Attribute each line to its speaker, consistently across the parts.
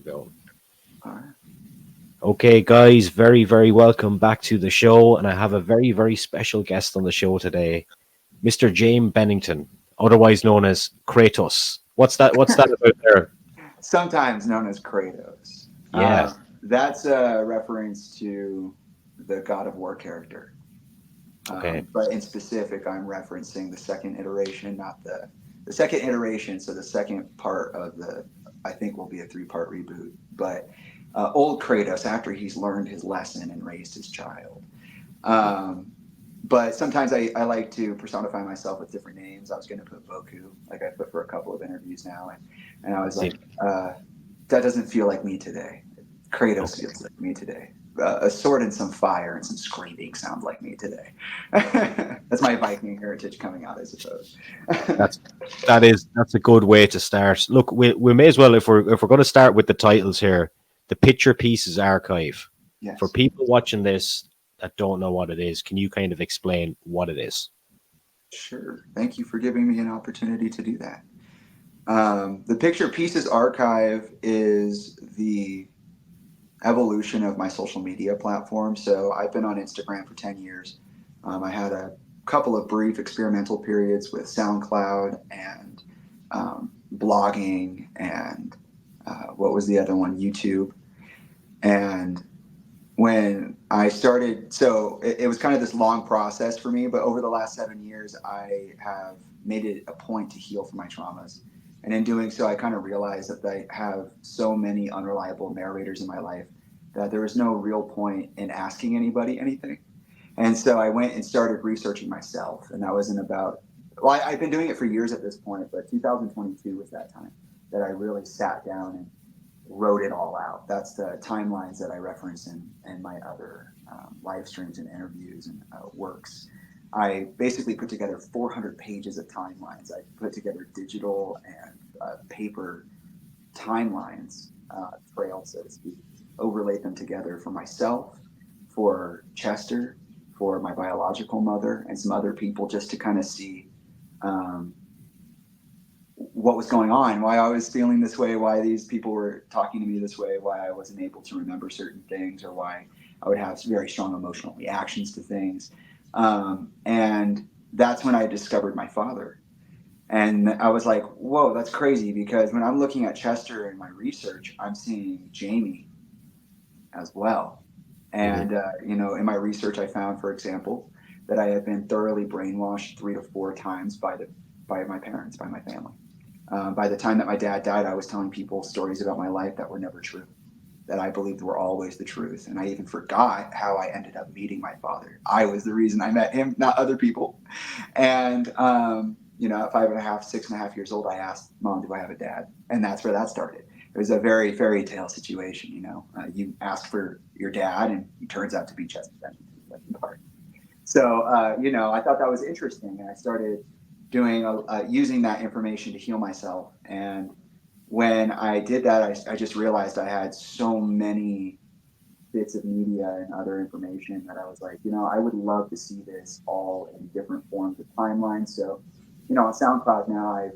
Speaker 1: go.
Speaker 2: All right.
Speaker 1: Okay, guys, very, very welcome back to the show. And I have a very, very special guest on the show today, Mr. James Bennington, otherwise known as Kratos. What's that about there?
Speaker 2: Sometimes known as Kratos.
Speaker 1: Yeah.
Speaker 2: That's a reference to the God of War character.
Speaker 1: Okay.
Speaker 2: But in specific, I'm referencing the second iteration, not the second iteration. So the second part of I think will be a three-part reboot. But old Kratos, after he's learned his lesson and raised his child. Um, but sometimes I like to personify myself with different names. I was going to put Boku, like I put for a couple of interviews now, and I was
Speaker 1: Yeah.
Speaker 2: like, that doesn't feel like me today. Kratos
Speaker 1: Okay.
Speaker 2: feels like me today. A sword and some fire and some screaming sound like me today. That's my Viking heritage coming out, I suppose.
Speaker 1: That's that's a good way to start. Look, we may as well if we're going to start with the titles here. The Picture Pieces Archive. For
Speaker 2: Yes,
Speaker 1: people watching this that don't know what it is, can you kind of explain what it is?
Speaker 2: sure. Thank you for giving me an opportunity to do that. The Picture Pieces Archive is the evolution of my social media platform. So I've been on Instagram for 10 years. I had a couple of brief experimental periods with SoundCloud and blogging and what was the other one? YouTube. And when I started, so it was kind of this long process for me, but over the last 7 years, I have made it a point to heal from my traumas. And in doing so, I kind of realized that I have so many unreliable narrators in my life that there was no real point in asking anybody anything. And so I went and started researching myself. And that wasn't about, well, I've been doing it for years at this point, but 2022 was that time that I really sat down and wrote it all out. That's the timelines that I reference in my other live streams and interviews and works. I basically put together 400 pages of timelines. I put together digital and paper timelines, trails, so to speak, overlaid them together for myself, for Chester, for my biological mother, and some other people just to kind of see um, what was going on, why I was feeling this way, why these people were talking to me this way, why I wasn't able to remember certain things, or why I would have very strong emotional reactions to things. And that's when I discovered my father. And I was like, whoa, that's crazy, because when I'm looking at Chester in my research, I'm seeing Jamie as well.
Speaker 1: Hmm.
Speaker 2: And, in my research, I found, for example, that I had been thoroughly brainwashed 3 to 4 times by my parents, by my family. By the time that my dad died, I was telling people stories about my life that were never true, that I believed were always the truth. And I even forgot how I ended up meeting my father. I was the reason I met him, not other people. And, at 5.5, 6.5 years old, I asked, Mom, do I have a dad? And that's where that started. It was a very fairy tale situation. You ask for your dad, and he turns out to be Chester Bennington, Linkin Park. So, I thought that was interesting, and I started using that information to heal myself. And when I did that, I just realized I had so many bits of media and other information that I was like, I would love to see this all in different forms of timelines. So, on SoundCloud now,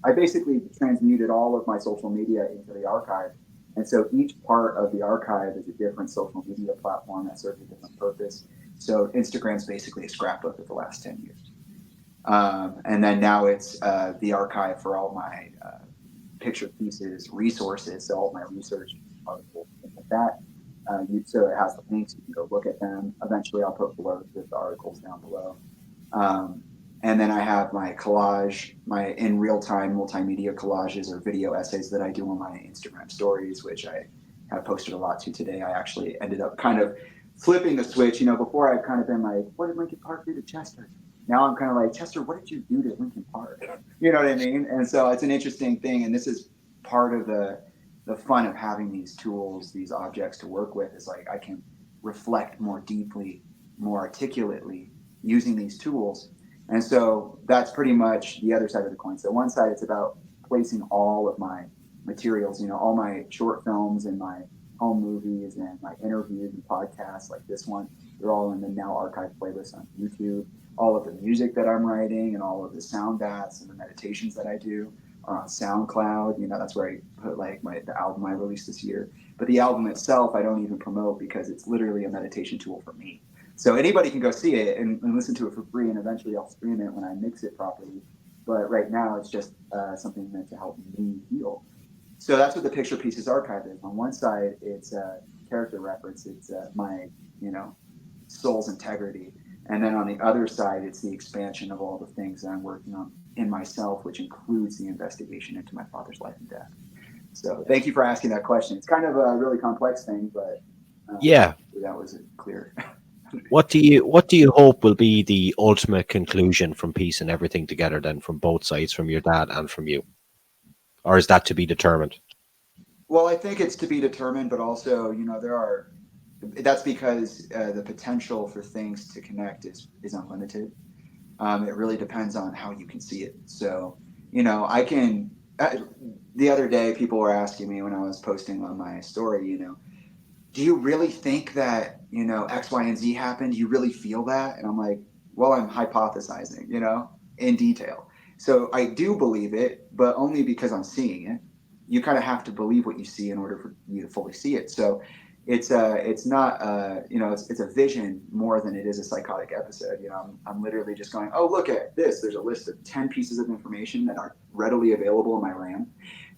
Speaker 2: I basically transmuted all of my social media into the archive. And so each part of the archive is a different social media platform that serves a different purpose. So Instagram's basically a scrapbook of the last 10 years. And then now it's the archive for all my picture pieces, resources, so all my research articles, things like that. So it has the links, you can go look at them. Eventually, I'll put blogs with the articles down below. Um, and then I have my collage, my in real time multimedia collages or video essays that I do on my Instagram stories, which I have posted a lot to today. I actually ended up kind of flipping the switch. Before I've kind of been like, what did Linkin Park do to Chester? Now I'm kind of like, Chester, what did you do to Linkin Park? You know what I mean? And so it's an interesting thing. And this is part of the fun of having these tools, these objects to work with, is like I can reflect more deeply, more articulately using these tools. And so that's pretty much the other side of the coin. So one side, it's about placing all of my materials, all my short films and my home movies and my interviews and podcasts like this one. They're all in the now archive playlist on YouTube. All of the music that I'm writing and all of the sound baths and the meditations that I do are on SoundCloud. That's where I put like the album I released this year. But the album itself, I don't even promote because it's literally a meditation tool for me. So anybody can go see it and listen to it for free, and eventually I'll stream it when I mix it properly. But right now, it's just something meant to help me heal. So that's what the Picture Pieces archive is. On one side, it's a character reference. It's my, you know, soul's integrity. And then on the other side, it's the expansion of all the things that I'm working on in myself, which includes the investigation into my father's life and death. So thank you for asking that question. It's kind of a really complex thing, but
Speaker 1: Yeah.
Speaker 2: that was clear.
Speaker 1: What do you hope will be the ultimate conclusion from piecing everything together then from both sides, from your dad and from you? Or is that to be determined?
Speaker 2: Well, I think it's to be determined, but also, that's because the potential for things to connect is unlimited. It really depends on how you can see it. So, I can. The other day, people were asking me when I was posting on my story, do you really think that, X, Y, and Z happened? Do you really feel that? And I'm like, well, I'm hypothesizing, in detail. So I do believe it, but only because I'm seeing it. You kind of have to believe what you see in order for you to fully see it. So it's not it's a vision more than it is a psychotic episode. I'm literally just going, oh, look at this. There's a list of 10 pieces of information that are readily available in my RAM,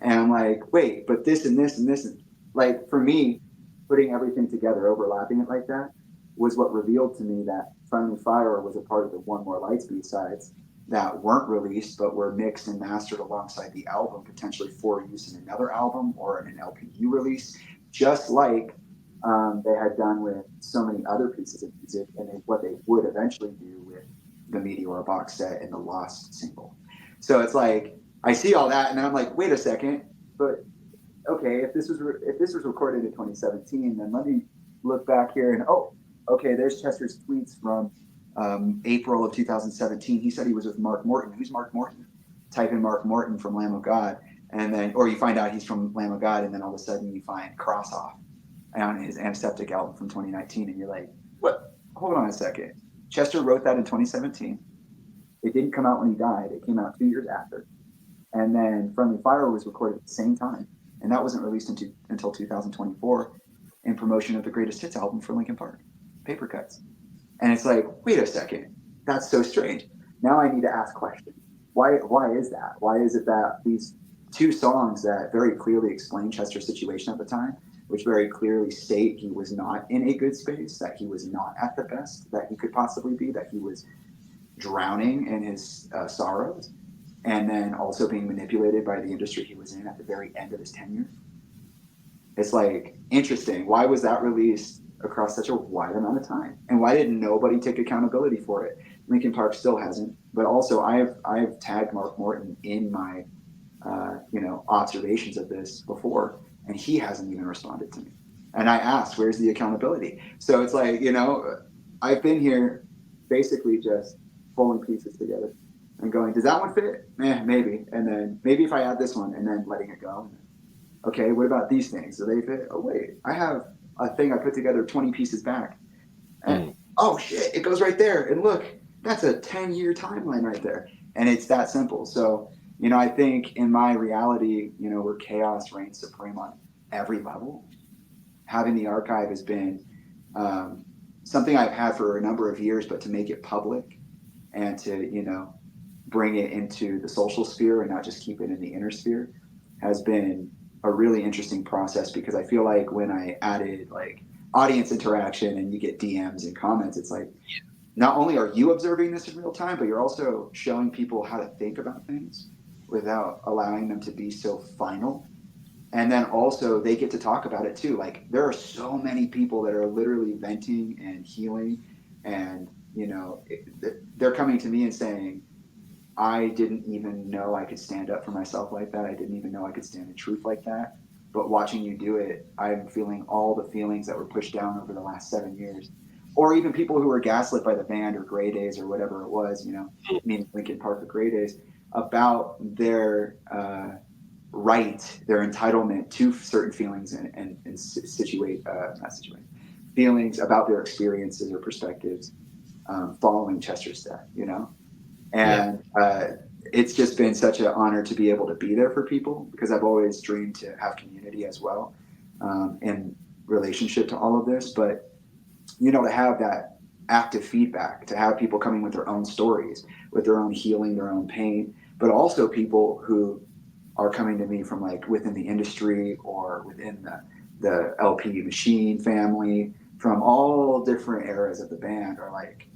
Speaker 2: and I'm like, wait, but this and this and this, and like for me, putting everything together, overlapping it like that, was what revealed to me that Friendly Fire was a part of the One More Lights B-sides that weren't released but were mixed and mastered alongside the album, potentially for use in another album or in an LPU release, just like they had done with so many other pieces of music, and what they would eventually do with the Meteor box set and the Lost single. So it's like I see all that, and then I'm like, wait a second, but okay, if this was recorded in 2017, then let me look back here and okay, there's Chester's tweets from April of 2017. He said he was with Mark Morton. Who's Mark Morton? Type in Mark Morton from Lamb of God, and then or you find out he's from Lamb of God, and then all of a sudden you find Cross Off on his Antiseptic album from 2019, and you're like, what? Hold on a second. Chester wrote that in 2017. It didn't come out when he died. It came out 2 years after. And then Friendly Fire was recorded at the same time, and that wasn't released until 2024 in promotion of the Greatest Hits album for Linkin Park, Paper Cuts. And it's like, wait a second, that's so strange. Now I need to ask questions. Why is that? Why is it that these two songs that very clearly explain Chester's situation at the time, which very clearly state he was not in a good space, that he was not at the best that he could possibly be, that he was drowning in his sorrows, and then also being manipulated by the industry he was in at the very end of his tenure. It's like interesting. Why was that released across such a wide amount of time, and why did nobody take accountability for it? Linkin Park still hasn't, but also I've tagged Mark Morton in my observations of this before, and he hasn't even responded to me. And I asked, where's the accountability? So it's like, I've been here basically just pulling pieces together and going, does that one fit? Maybe. And then maybe if I add this one, and then letting it go. Okay, what about these things? Do they fit? Oh, wait, I have a thing I put together 20 pieces back. And oh, shit, it goes right there. And look, that's a 10-year timeline right there. And it's that simple. So, I think in my reality, where chaos reigns supreme on every level, having the archive has been something I've had for a number of years, but to make it public and to, bring it into the social sphere and not just keep it in the inner sphere has been a really interesting process, because I feel like when I added like audience interaction and you get DMs and comments, it's like, not only are you observing this in real time, but you're also showing people how to think about things without allowing them to be so final. And then also they get to talk about it too. Like there are so many people that are literally venting and healing, and they're coming to me and saying, I didn't even know I could stand up for myself like that. I didn't even know I could stand in truth like that. But watching you do it, I'm feeling all the feelings that were pushed down over the last 7 years. Or even people who were gaslit by the band or Grey Days or whatever it was, meaning Linkin Park or Grey Days, about their their entitlement to certain feelings and not situate, feelings about their experiences or perspectives following Chester's death, And it's just been such an honor to be able to be there for people, because I've always dreamed to have community as well, in relationship to all of this. But to have that active feedback, to have people coming with their own stories, with their own healing, their own pain, but also people who are coming to me from like within the industry or within the LP Machine family, from all different eras of the band, are like,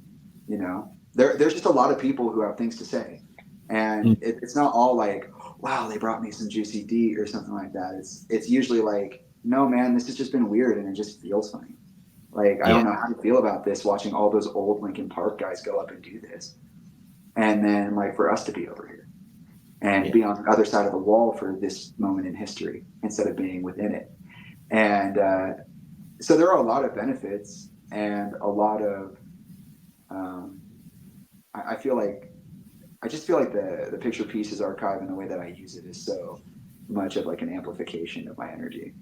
Speaker 2: there's just a lot of people who have things to say. And
Speaker 1: Mm.
Speaker 2: it's not all like, wow, they brought me some juicy D or something like that. It's usually like, no, man, this has just been weird and it just feels funny. Like, I
Speaker 1: Yeah,
Speaker 2: don't know how to feel about this, watching all those old Linkin Park guys go up and do this. And then, like, for us to be over here and
Speaker 1: yeah,
Speaker 2: be on the other side of the wall for this moment in history instead of being within it. And so there are a lot of benefits and a lot of, um, I feel like, I just feel like the Picture Pieces archive and the way that I use it is so much of like an amplification of my energy.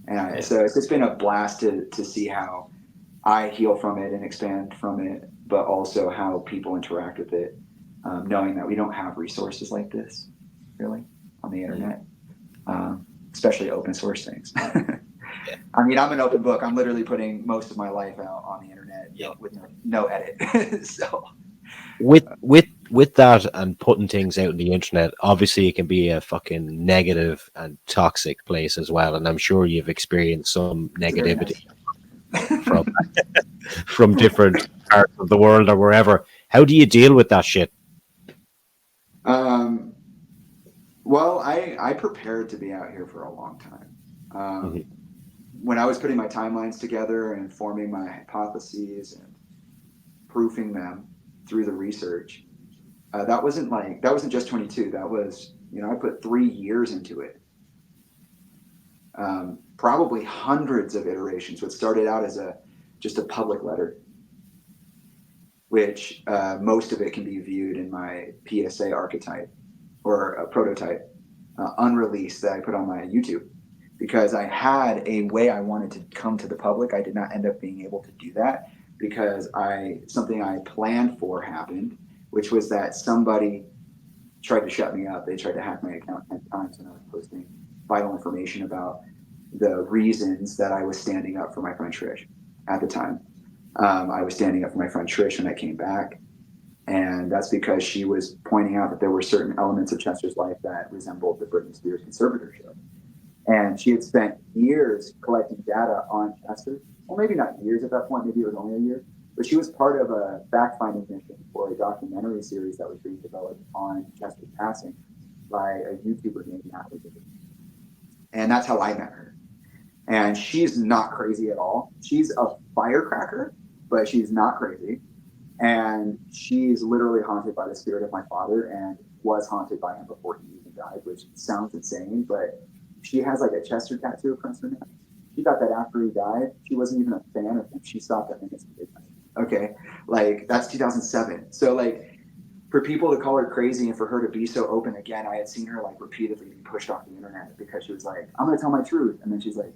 Speaker 2: And
Speaker 1: yeah.
Speaker 2: so it's just been a blast to see how I heal from it and expand from it, but also how people interact with it, knowing that we don't have resources like this really on the
Speaker 1: Mm.
Speaker 2: internet, especially open source things.
Speaker 1: Yeah,
Speaker 2: I mean, I'm an open book. I'm literally putting most of my life out on the internet,
Speaker 1: yeah.
Speaker 2: with no edit. So,
Speaker 1: With that and putting things out on the internet, obviously it can be a fucking negative and toxic place as well. And I'm sure you've experienced some
Speaker 2: it's very nice.
Speaker 1: negativity from from different parts of the world or wherever. How do you deal with that shit?
Speaker 2: um, well, I prepared to be out here for a long time.
Speaker 1: Hmm.
Speaker 2: When I was putting my timelines together and forming my hypotheses and proofing them through the research, that wasn't just 22. That was, I put 3 years into it. Probably hundreds of iterations. What started out as just a public letter, which most of it can be viewed in my PSA archetype or a prototype, unreleased, that I put on my YouTube, because I had a way I wanted to come to the public. I did not end up being able to do that because something I planned for happened, which was that somebody tried to shut me up. They tried to hack my account 10 times when I was posting vital information about the reasons that I was standing up for my friend Trish at the time. I was standing up for my friend Trish when I came back. And that's because she was pointing out that there were certain elements of Chester's life that resembled the Britney Spears conservatorship. And she had spent years collecting data on Chester. Well, maybe not years at that point, maybe it was only a year. But she was part of a fact finding mission for a documentary series that was being developed on Chester's passing by a YouTuber named Natalie. And that's how I met her. And she's not crazy at all. She's a firecracker, but she's not crazy. And she's literally haunted by the spirit of my father, and was haunted by him before he even died, which sounds insane, but she has like a Chester tattoo across her neck. She got that after he died. She wasn't even a fan of him. She stopped at minutes. Okay, like that's 2007. So like, for people to call her crazy and for her to be so open again, I had seen her like repeatedly be pushed off the internet because she was like, "I'm gonna tell my truth," and then she's like,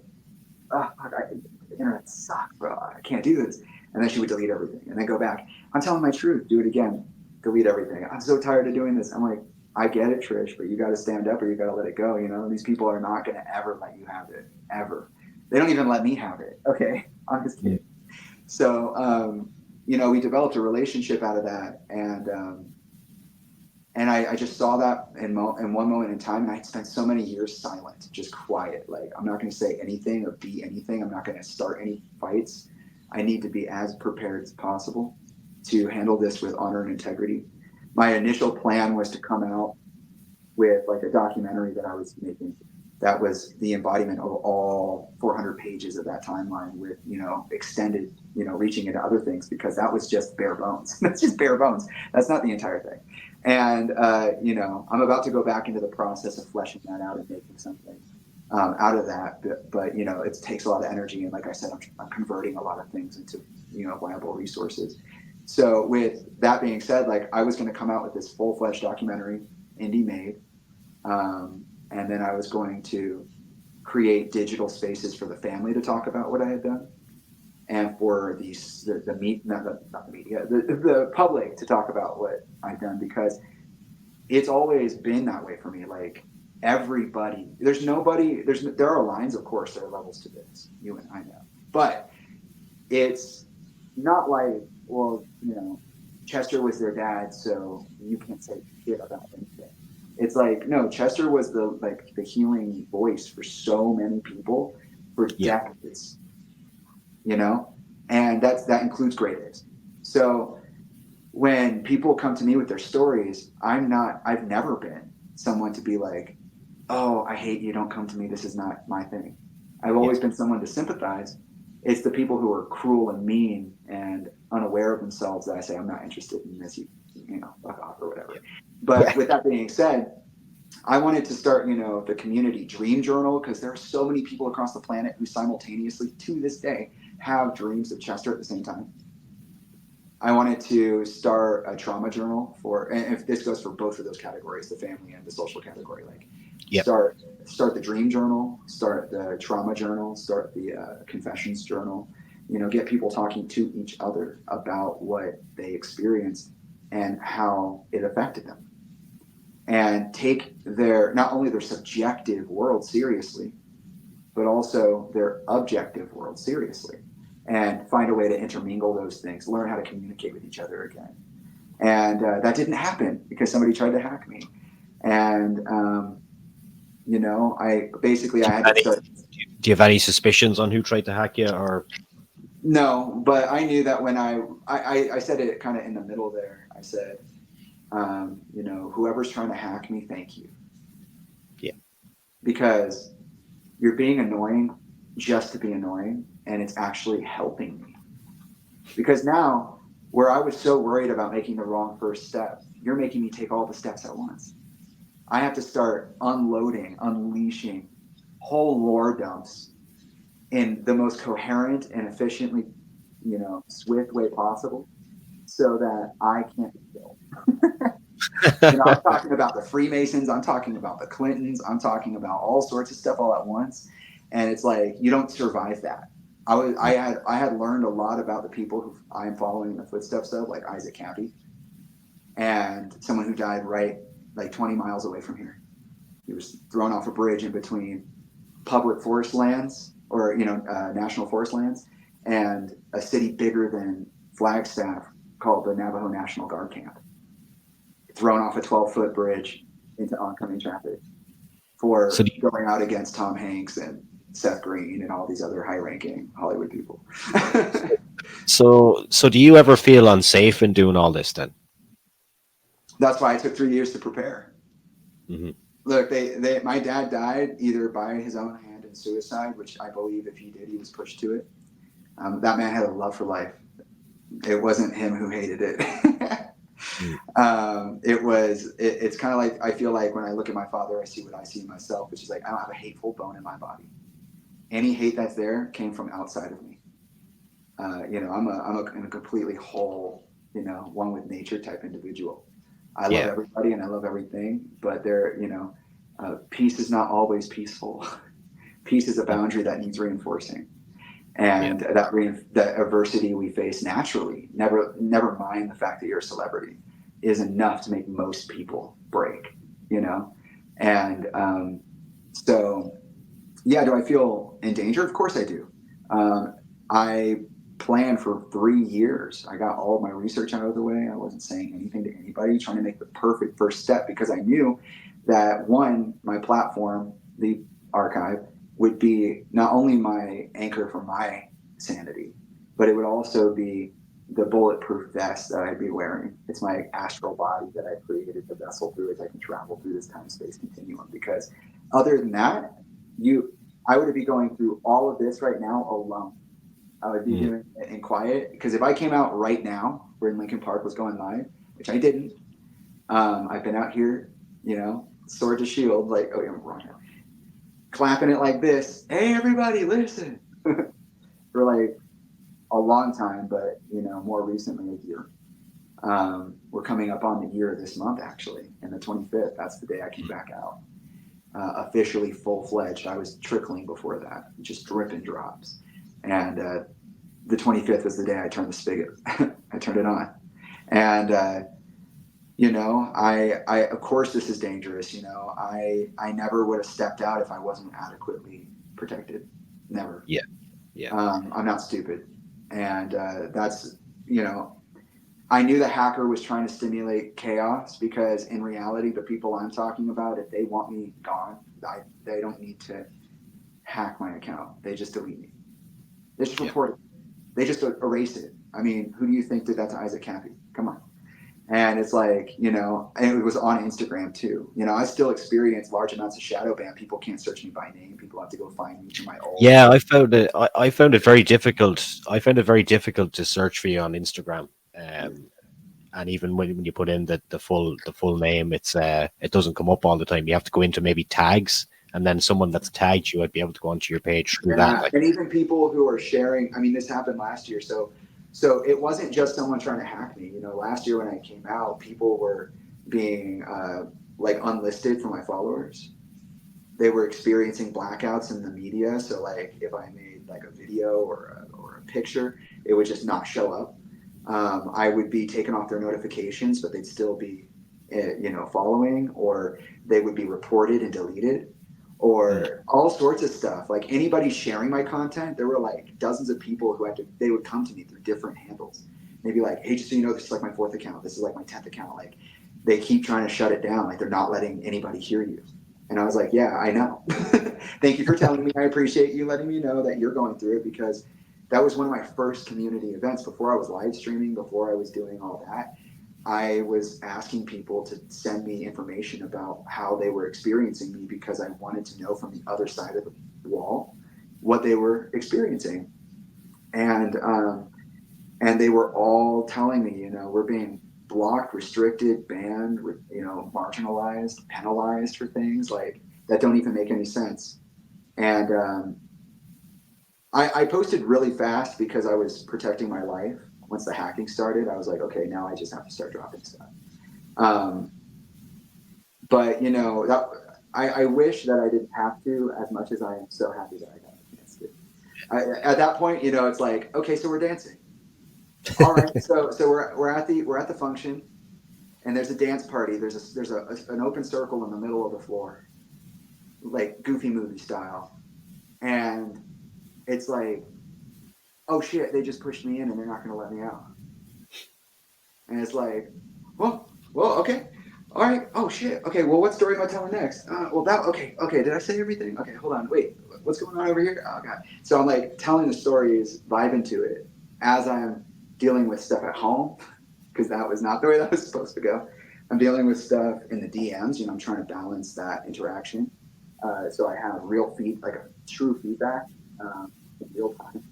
Speaker 2: "Oh, fuck, the internet sucks, bro. I can't do this." And then she would delete everything and then go back. "I'm telling my truth." Do it again. Delete everything. "I'm so tired of doing this." I'm like, "I get it, Trish, but you got to stand up or you got to let it go. These people are not going to ever let you have it, ever. They don't even let me have it." Okay, I'm just kidding. So, we developed a relationship out of that, and I just saw that in one moment in time, and I had spent so many years silent, just quiet. Like, I'm not going to say anything or be anything. I'm not going to start any fights. I need to be as prepared as possible to handle this with honor and integrity. My initial plan was to come out with like a documentary that I was making that was the embodiment of all 400 pages of that timeline, with extended, reaching into other things, because that was just bare bones. That's just bare bones. That's not the entire thing. And I'm about to go back into the process of fleshing that out and making something out of that. But it takes a lot of energy, and like I said, I'm converting a lot of things into viable resources. So with that being said, like, I was going to come out with this full-fledged documentary, indie made, and then I was going to create digital spaces for the family to talk about what I had done, and for the media, the public to talk about what I'd done, because it's always been that way for me. Like everybody, there are lines, of course, there are levels to this. You and I know, but it's not like, well, Chester was their dad, so you can't say shit about anything. It's like, no, Chester was the healing voice for so many people for
Speaker 1: Yeah.
Speaker 2: decades, you know, and that includes Great Apes. So when people come to me with their stories, I've never been someone to be like, oh, I hate you, don't come to me, this is not my thing. I've
Speaker 1: Yeah.
Speaker 2: always been someone to sympathize. It's the people who are cruel and mean and unaware of themselves that I say, I'm not interested in this, fuck off or whatever.
Speaker 1: Yeah.
Speaker 2: But with that being said, I wanted to start, the community dream journal, because there are so many people across the planet who simultaneously, to this day, have dreams of Chester at the same time. I wanted to start a trauma journal and if this goes for both of those categories, the family and the social category, like
Speaker 1: Yeah.
Speaker 2: start the dream journal, start the trauma journal, start the confessions journal, get people talking to each other about what they experienced and how it affected them, and take not only their subjective world seriously, but also their objective world seriously, and find a way to intermingle those things, learn how to communicate with each other again. And that didn't happen because somebody tried to hack me. And, I had to start.
Speaker 1: Do you have any suspicions on who tried to hack you, or?
Speaker 2: No, but I knew that when I said it kind of in the middle there. I said, whoever's trying to hack me, thank you.
Speaker 1: Yeah.
Speaker 2: Because you're being annoying just to be annoying, and it's actually helping me. Because now, where I was so worried about making the wrong first step, you're making me take all the steps at once. I have to start unloading, unleashing whole lore dumps in the most coherent and efficiently, swift way possible, so that I can't be killed. I'm talking about the Freemasons, I'm talking about the Clintons, I'm talking about all sorts of stuff all at once. And it's like, you don't survive that. I had learned a lot about the people who I am following in the footsteps of, like Isaac Cappy, and someone who died right like 20 miles away from here. He was thrown off a bridge in between public forest lands, or national forest lands, and a city bigger than Flagstaff called the Navajo National Guard Camp. Thrown off a 12-foot bridge into oncoming traffic
Speaker 1: So
Speaker 2: for going out against Tom Hanks and Seth Green and all these other high-ranking Hollywood people.
Speaker 1: so do you ever feel unsafe in doing all this then?
Speaker 2: That's why it took 3 years to prepare.
Speaker 1: Mm-hmm.
Speaker 2: Look, my dad died either by his own hand in suicide, which I believe if he did, he was pushed to it. That man had a love for life. It wasn't him who hated it. It's kind of like, I feel like when I look at my father, I see what I see in myself, which is like, I don't have a hateful bone in my body. Any hate that's there came from outside of me. I'm a completely whole, one with nature type individual. I love everybody and I love everything, but peace is not always peaceful. Peace is a boundary that needs reinforcing. And that adversity we face naturally, never mind the fact that you're a celebrity, is enough to make most people break, And so, yeah, do I feel in danger? Of course I do. I planned for 3 years. I got all of my research out of the way. I wasn't saying anything to anybody, trying to make the perfect first step, because I knew that, one, my platform, the archive, would be not only my anchor for my sanity, but it would also be the bulletproof vest that I'd be wearing. It's my astral body that I created, the vessel through which I can travel through this time-space continuum. Because other than that, I would be going through all of this right now alone. I would be doing it in quiet, because if I came out right now when Linkin Park was going live, which I didn't, I've been out here, sword to shield, like, oh, I'm wrong now, clapping it like this, hey, everybody, listen, for like a long time, but, more recently, a year. We're coming up on the year this month, actually, and the 25th, that's the day I came back out. Officially full-fledged. I was trickling before that, just dripping drops. And the 25th was the day I turned the spigot. I turned it on. And I of course this is dangerous. I never would have stepped out if I wasn't adequately protected. Never.
Speaker 1: Yeah, yeah,
Speaker 2: I'm not stupid, and that's you know I knew the hacker was trying to stimulate chaos because in reality, the people I'm talking about, if they want me gone, they don't need to hack my account. They just delete me. They just
Speaker 1: yeah.
Speaker 2: report it. They just erase it. I mean, who do you think did that to Isaac Cappy? Come on. And it's like, and it was on Instagram too. I still experience large amounts of shadow ban. People can't search me by name. People have to go find me through my old.
Speaker 1: Yeah, I found it. I found it very difficult. I found it very difficult to search for you on Instagram. And even when you put in the full name, it doesn't come up all the time. You have to go into maybe tags, and then someone that's tagged you, I'd be able to go onto your page through that.
Speaker 2: Yeah,
Speaker 1: Like,
Speaker 2: and even people who are sharing. I mean, this happened last year, so it wasn't just someone trying to hack me. Last year when I came out, people were being like unlisted from my followers. They were experiencing blackouts in the media. So like, if I made like a video or a picture, it would just not show up. I would be taken off their notifications, but they'd still be, following, or they would be reported and deleted,
Speaker 1: mm,
Speaker 2: or all sorts of stuff. Like anybody sharing my content, there were like dozens of people who they would come to me through different handles. They'd be like, "Hey, just so you know, this is like my fourth account. This is like my 10th account." Like they keep trying to shut it down. Like they're not letting anybody hear you. And I was like, "Yeah, I know. Thank you for telling me. I appreciate you letting me know that you're going through it because." That was one of my first community events before I was live streaming, before I was doing all that. I was asking people to send me information about how they were experiencing me because I wanted to know from the other side of the wall what they were experiencing. And they were all telling me, we're being blocked, restricted, banned, marginalized, penalized for things like that don't even make any sense. And I posted really fast because I was protecting my life. Once the hacking started, I was like, okay, now I just have to start dropping stuff. Um, but I wish that I didn't have to, as much as I am so happy that I got a chance to. At that point, it's like, okay, so we're dancing. All right, so we're at the function, and there's a dance party. There's an open circle in the middle of the floor, like Goofy movie style, and it's like, oh shit, they just pushed me in and they're not going to let me out. And it's like, well, okay, all right. Oh shit. Okay. Well, what story am I telling next? Well, that. Okay. Okay. Did I say everything? Okay. Hold on. Wait. What's going on over here? Oh god. So I'm like telling the stories, vibing to it as I'm dealing with stuff at home because that was not the way that was supposed to go. I'm dealing with stuff in the DMs. I'm trying to balance that interaction. So I have like a true feedback in real time,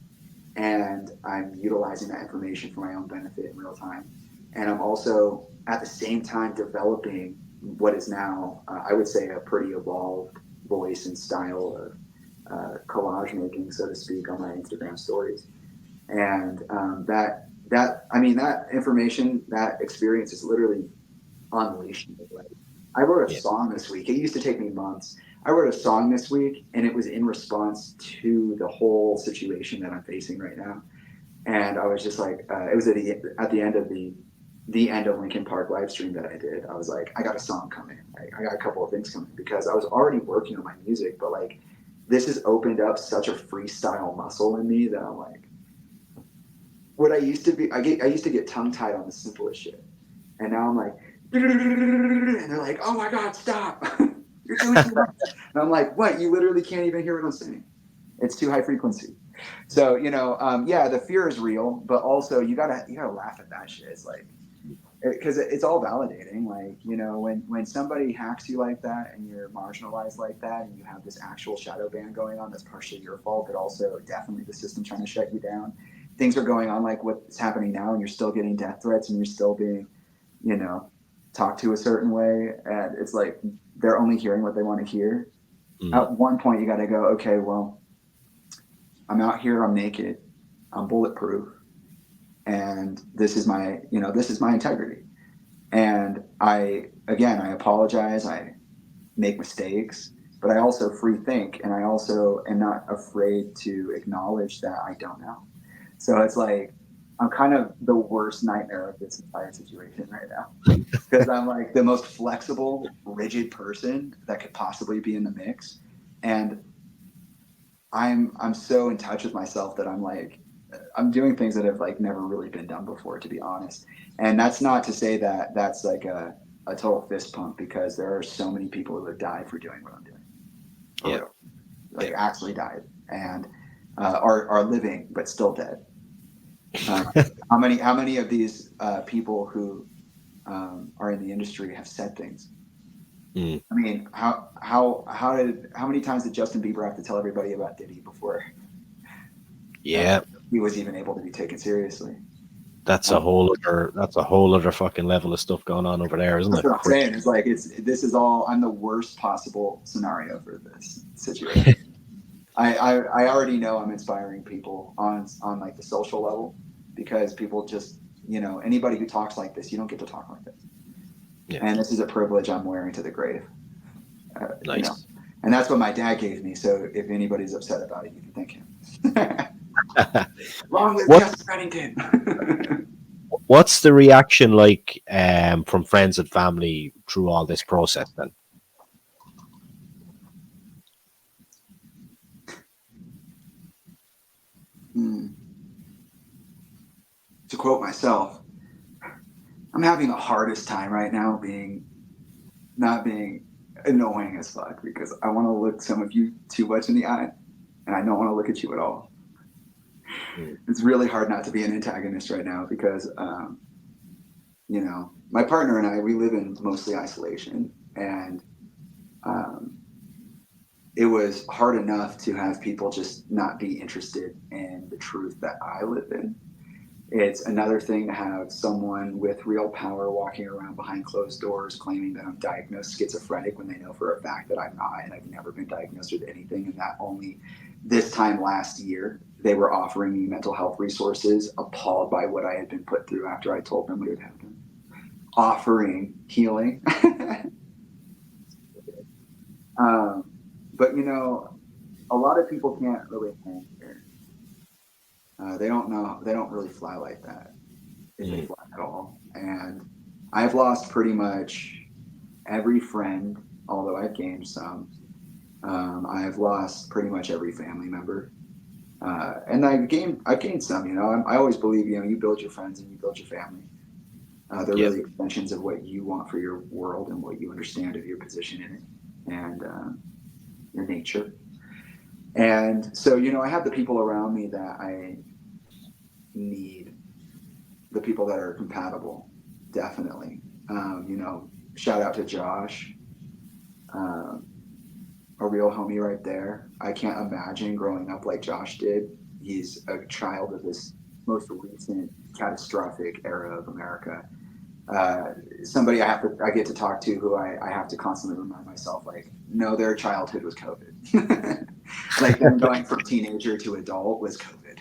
Speaker 2: and I'm utilizing that information for my own benefit in real time. And I'm also at the same time developing what is now, I would say, a pretty evolved voice and style of collage making, so to speak, on my Instagram stories. And that information, that experience is literally unleashed me. Like I wrote a
Speaker 1: yeah,
Speaker 2: song this week. It used to take me months. I wrote a song this week, and it was in response to the whole situation that I'm facing right now. And I was just like, it was at the end of the end of Linkin Park live stream that I did. I was like, I got a song coming. I got a couple of things coming because I was already working on my music, but like this has opened up such a freestyle muscle in me that I'm like, what I used to be, I used to get tongue tied on the simplest shit, and now I'm like, and they're like, oh my god, stop, you're doing too much, and I'm like, what? You literally can't even hear what I'm saying. It's too high frequency. So yeah, the fear is real, but also you gotta laugh at that shit. It's like because it's all validating. Like when somebody hacks you like that and you're marginalized like that, and you have this actual shadow ban going on, that's partially your fault, but also definitely the system trying to shut you down. Things are going on like what's happening now, and you're still getting death threats, and you're still being, you know, talked to a certain way, and it's like they're only hearing what they want to hear.
Speaker 1: mm,
Speaker 2: At one point, you got to go, okay, well, I'm out here, I'm naked, I'm bulletproof, and this is my integrity. And I apologize, I make mistakes, but I also free think, and I also am not afraid to acknowledge that I don't know. So it's like I'm kind of the worst nightmare of this entire situation right now because I'm like the most flexible, rigid person that could possibly be in the mix, and I'm so in touch with myself that I'm like I'm doing things that have like never really been done before, to be honest. And that's not to say that that's like a total fist pump because there are so many people who have died for doing what I'm doing, for
Speaker 1: Yeah,
Speaker 2: real,
Speaker 1: yeah.
Speaker 2: like actually died and are living but still dead. Uh, how many of these people who are in the industry have said things?
Speaker 1: Mm.
Speaker 2: I mean, how many times did Justin Bieber have to tell everybody about Diddy before uh,
Speaker 1: Yeah,
Speaker 2: he was even able to be taken seriously?
Speaker 1: that's a
Speaker 2: Um,
Speaker 1: whole other fucking level of stuff going on over there, isn't
Speaker 2: that's
Speaker 1: it?
Speaker 2: what I'm
Speaker 1: Crazy.
Speaker 2: saying. It's like this is all. I'm the worst possible scenario for this situation. I already know I'm inspiring people on like the social level because people just anybody who talks like this, you don't get to talk like this,
Speaker 1: Yeah,
Speaker 2: and this is a privilege I'm wearing to the grave. Uh, you know,
Speaker 1: nice.
Speaker 2: and that's what my dad gave me. So if anybody's upset about it, you can thank him. Long live
Speaker 1: what
Speaker 2: Justin Bennington.
Speaker 1: What's the reaction like from friends and family through all this process? Then,
Speaker 2: Hmm. To quote myself, I'm having the hardest time right now being not being annoying as fuck because I want to look some of you too much in the eye, and I don't want to look at you at all.
Speaker 1: mm,
Speaker 2: It's really hard not to be an antagonist right now because my partner and I we live in mostly isolation, and um, it was hard enough to have people just not be interested in the truth that I live in. It's another thing to have someone with real power walking around behind closed doors claiming that I'm diagnosed schizophrenic when they know for a fact that I'm not and I've never been diagnosed with anything. And that only this time last year, they were offering me mental health resources, appalled by what I had been put through after I told them what had happened. Offering healing. um, but, a lot of people can't really hang here. They don't know, they don't really fly like that if they
Speaker 1: mm,
Speaker 2: fly at all. And I've lost pretty much every friend, although I've gained some. I've lost pretty much every family member, and I've gained some. I always believe you build your friends and you build your family. They're
Speaker 1: yeah,
Speaker 2: really extensions of what you want for your world and what you understand of your position in it and your nature. And so I have the people around me that I need, the people that are compatible, definitely. Shout out to Josh, um, a real homie right there. I can't imagine growing up like Josh did. He's a child of this most recent catastrophic era of America. Uh, Somebody I get to talk to who I have to constantly remind myself like, no, their childhood was COVID. Like them going from teenager to adult was COVID,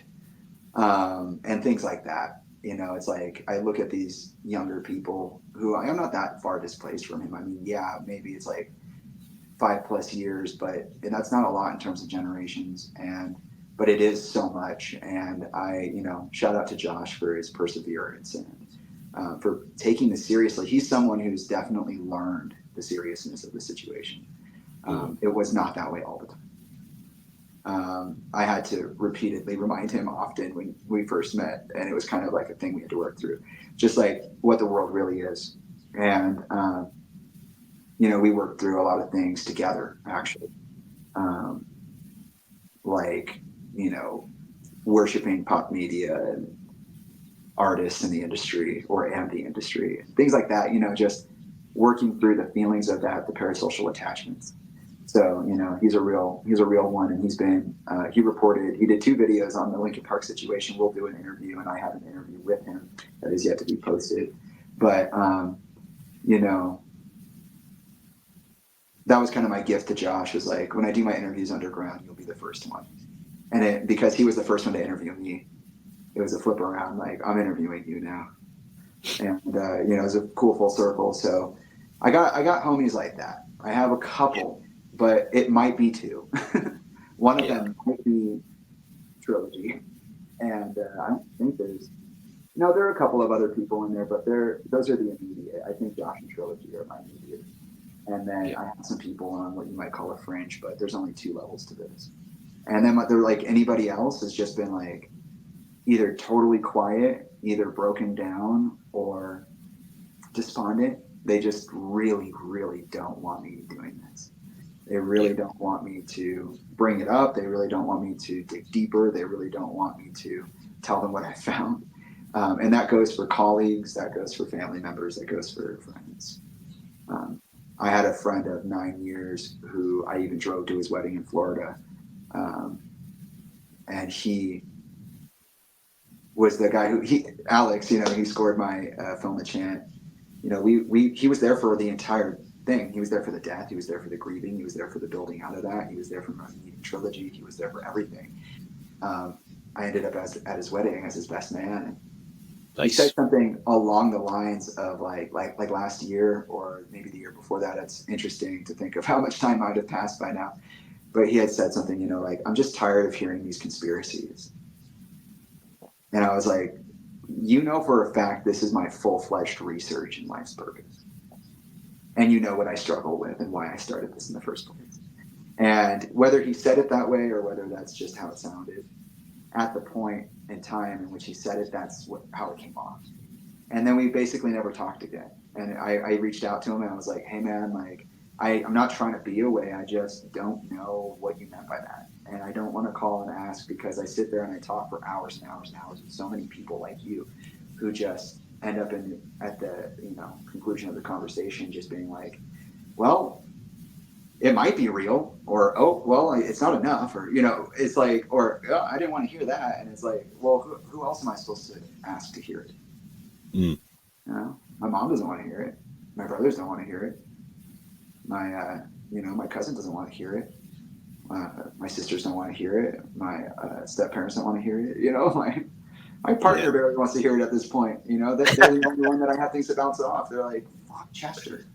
Speaker 2: and things like that. It's like I look at these younger people who I am not that far displaced from him. I mean, yeah, maybe it's like 5+ years, but and that's not a lot in terms of generations. But it is so much. And shout out to Josh for his perseverance and for taking this seriously. He's someone who's definitely learned the seriousness of the situation.
Speaker 1: mm,
Speaker 2: It was not that way all the time. I had to repeatedly remind him often when we first met, and it was kind of like a thing we had to work through, just like what the world really is. And we worked through a lot of things together, actually, um, like worshiping pop media and artists in the industry and the industry, things like that. Just working through the feelings of that, the parasocial attachments. So he's a real one, and he did 2 videos on the Linkin Park situation. We'll do an interview, and I have an interview with him that is yet to be posted. But you know, that was kind of my gift to Josh. Was like when I do my interviews underground, you'll be the first one, and because he was the first one to interview me, it was a flip around. Like I'm interviewing you now, and it was a cool full circle. So I got homies like that. I have a couple, but it might be two. One of
Speaker 1: yeah,
Speaker 2: them might be trilogy, and I don't think there's No, there are a couple of other people in there, but those are the immediate. I think Josh and Trilogy are my immediate. And then
Speaker 1: Yeah.
Speaker 2: I have some people on what you might call a fringe, but there's only two levels to this. And then they're like anybody else has just been like either totally quiet, either broken down, or despondent. They just really, really don't want me doing this. They
Speaker 1: Yeah.
Speaker 2: really don't want me to bring it up. They really don't want me to dig deeper. They really don't want me to tell them what I found. And that goes for colleagues, that goes for family members, that goes for friends. Um, I had a friend of 9 years who I even drove to his wedding in Florida. Um, and he was the guy Alex, he scored my film The Chant. He was there for the entire thing. He was there for the death. He was there for the grieving. He was there for the building out of that. He was there for my meeting trilogy. He was there for everything. Um, I ended up at his wedding as his best man. And he said
Speaker 1: Nice.
Speaker 2: something along the lines of like last year or maybe the year before that. It's interesting to think of how much time might have passed by now. But he had said something, like, I'm just tired of hearing these conspiracies. And I was like, for a fact, this is my full-fledged research in life's purpose. And you know what I struggle with and why I started this in the first place. And whether he said it that way or whether that's just how it sounded, at the point in time in which he said it, that's how it came off. And then we basically never talked again. And I reached out to him and I was like, hey man, like, I'm not trying to be away. I just don't know what you meant by that. And I don't want to call and ask because I sit there and I talk for hours and hours and hours with so many people like you who just end up at the conclusion of the conversation just being like, well, it might be real, or oh well, it's not enough, or it's like, or oh, I didn't want to hear that, and it's like, well, who else am I supposed to ask to hear it?
Speaker 1: Mm.
Speaker 2: My mom doesn't want to hear it. My brothers don't want to hear it. My cousin doesn't want to hear it. My sisters don't want to hear it. My step parents don't want to hear it. My
Speaker 1: Yeah.
Speaker 2: partner barely wants to hear it at this point. They're the only one that I have things to bounce off. They're like, fuck Chester.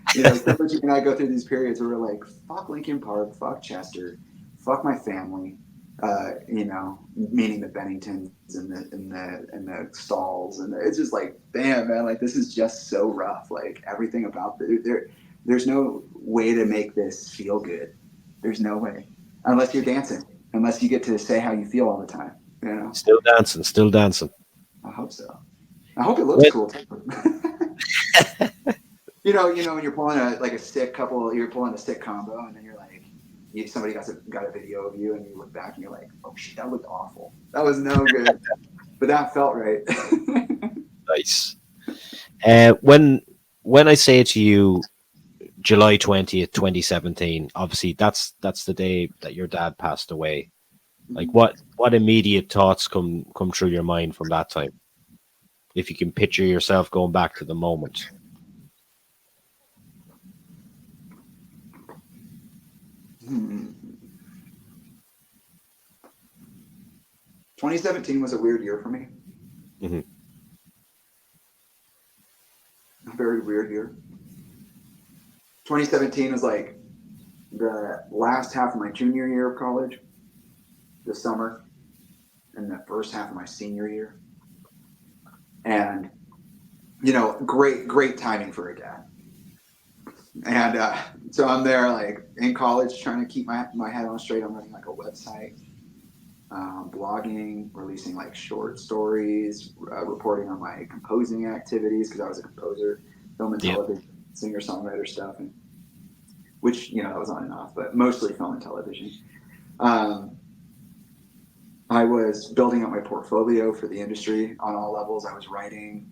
Speaker 2: Trilogy and I go through these periods where we're like, fuck Linkin Park, fuck Chester, fuck my family. Meaning the Benningtons and the Stalls, and it's just like, damn man, like this is just so rough. Like everything about there's no way to make this feel good. There's no way, unless you're dancing, unless you get to say how you feel all the time.
Speaker 1: Still dancing, still dancing.
Speaker 2: I hope so. I hope it looks
Speaker 1: When,
Speaker 2: cool too. When you're pulling a stick couple, you're pulling a stick combo, and then you're like, somebody got a video of you, and you look back and you're like, oh shit, that looked awful. That was no good, but that felt right.
Speaker 1: nice. When I say to you, July 20th, 2017, obviously that's the day that your dad passed away. Like what immediate thoughts come through your mind from that time? If you can picture yourself going back to the moment.
Speaker 2: 2017 was a weird year for me.
Speaker 1: Mm-hmm.
Speaker 2: A very weird year. 2017 was like the last half of my junior year of college, the summer, and the first half of my senior year. And, great timing for a dad. And so I'm there like in college trying to keep my head on straight. I'm running like a website, blogging, releasing like short stories, reporting on my composing activities because I was a composer, film and television, singer-songwriter stuff, and which, that was on and off, but mostly film and television. I was building up my portfolio for the industry on all levels. I was writing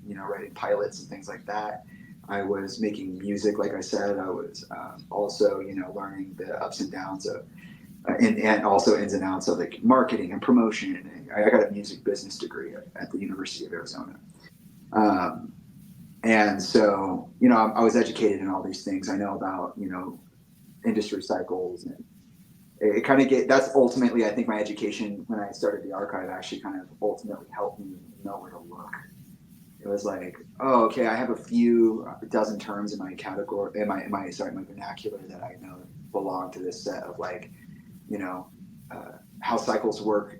Speaker 2: pilots and things like that. I was making music, like I said. I was also, learning the ups and downs of, and also ins and outs of like marketing and promotion. I got a music business degree at the University of Arizona. And so, I was educated in all these things. I know about, industry cycles, and it kind of that's ultimately, I think my education when I started the archive actually kind of ultimately helped me know where to look. It was like, oh, okay, I have a few dozen terms in my category, in my vernacular that I know belong to this set of like, how cycles work,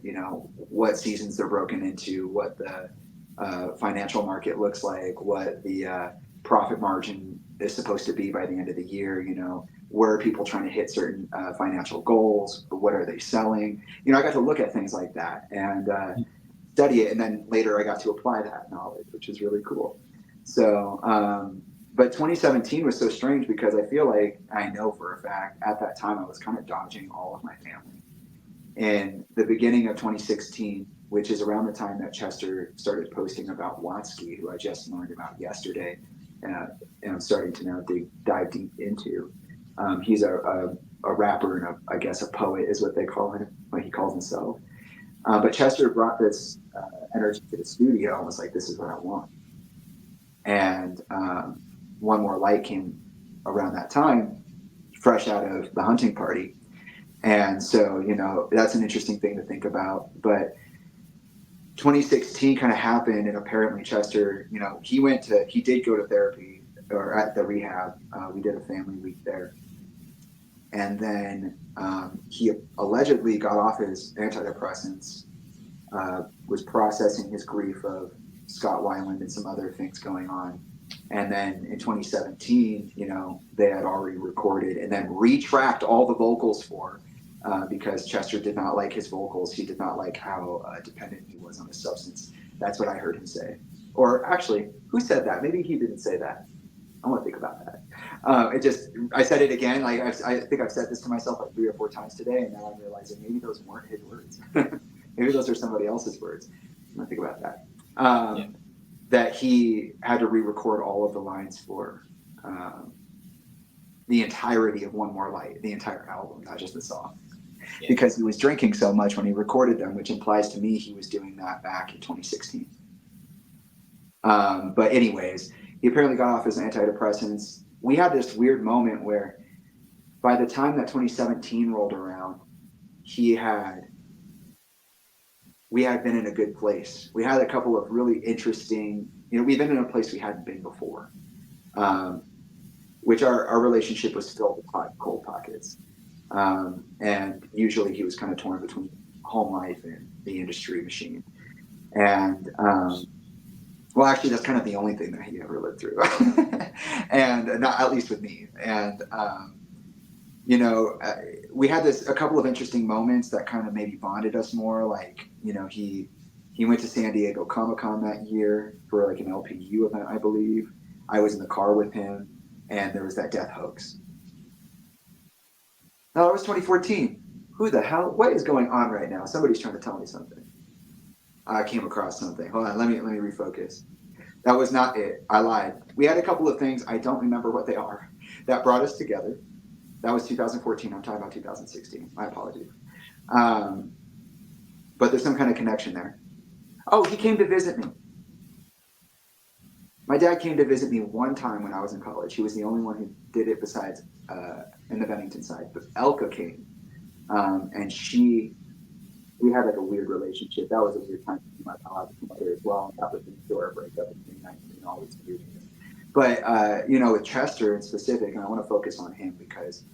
Speaker 2: what seasons they're broken into, what the financial market looks like, what the profit margin is supposed to be by the end of the year. Where are people trying to hit certain financial goals? What are they selling? I got to look at things like that and study it. And then later I got to apply that knowledge, which is really cool. So, but 2017 was so strange because I feel like I know for a fact at that time I was kind of dodging all of my family. In the beginning of 2016, which is around the time that Chester started posting about Watsky, who I just learned about yesterday, and I'm starting to now dive deep into. He's a rapper and I guess a poet is what they call him, what he calls himself. But Chester brought this energy to the studio and was like, "This is what I want." And One More Light came around that time, fresh out of the hunting party. And so, that's an interesting thing to think about. But 2016 kind of happened, and apparently Chester, he did go to therapy or at the rehab. We did a family week there. And then he allegedly got off his antidepressants, was processing his grief of Scott Weiland and some other things going on. And then in 2017, they had already recorded and then retracked all the vocals because Chester did not like his vocals. He did not like how dependent he was on his substance. That's what I heard him say. Or actually, who said that? Maybe he didn't say that. I want to think about that. I said it again. Like I think I've said this to myself like 3 or 4 times today, and now I'm realizing maybe those weren't his words. Maybe those are somebody else's words. I'm gonna think about that. That he had to re-record all of the lines for the entirety of One More Light, the entire album, not just the song, because he was drinking so much when he recorded them, which implies to me he was doing that back in 2016. But anyways, he apparently got off his antidepressants. We had this weird moment where by the time that 2017 rolled around, we had been in a good place. We had a couple of really interesting, we've been in a place we hadn't been before, which our relationship was filled with hot and cold pockets. And usually he was kind of torn between home life and the industry machine. And, well, actually, that's kind of the only thing that he ever lived through, and not at least with me. And we had a couple of interesting moments that kind of maybe bonded us more. Like, he went to San Diego Comic-Con that year for like an LPU event, I believe. I was in the car with him, and there was that death hoax. No, it was 2014. Who the hell? What is going on right now? Somebody's trying to tell me something. I came across something. Hold on, let me refocus. That was not it. I lied. We had a couple of things, I don't remember what they are, that brought us together. That was 2014. I'm talking about 2016. My apologies. But there's some kind of connection there. Oh, he came to visit me. My dad came to visit me one time when I was in college. He was the only one who did it besides in the Bennington side. But Elka came, and we had like a weird relationship. That was a weird time for my biological mother as well. That was before our breakup in 2019 and all these weird things. But with Chester in specific, and I want to focus on him because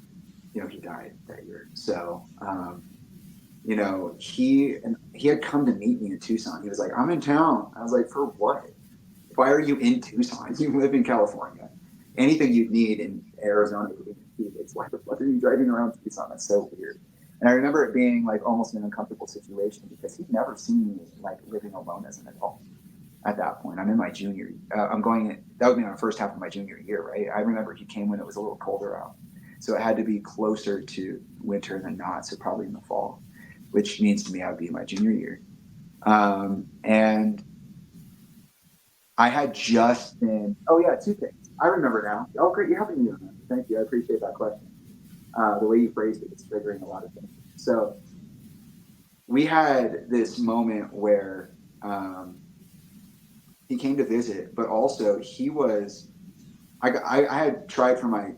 Speaker 2: he died that year. So he had come to meet me in Tucson. He was like, "I'm in town." I was like, "For what? Why are you in Tucson? You live in California. Anything you'd need in Arizona, it's like, what are you driving around Tucson? That's so weird." And I remember it being like almost an uncomfortable situation because he'd never seen me like living alone as an adult at that point. I'm in my junior. That would be on the first half of my junior year, right? I remember he came when it was a little colder out, so it had to be closer to winter than not. So probably in the fall, which means to me I would be in my junior year. And I had just been. Oh yeah, 2 things. I remember now. Oh great, you're helping me on that. Thank you. I appreciate that question. The way you phrased it is triggering a lot of things. So we had this moment where he came to visit, but also he was. I had tried for my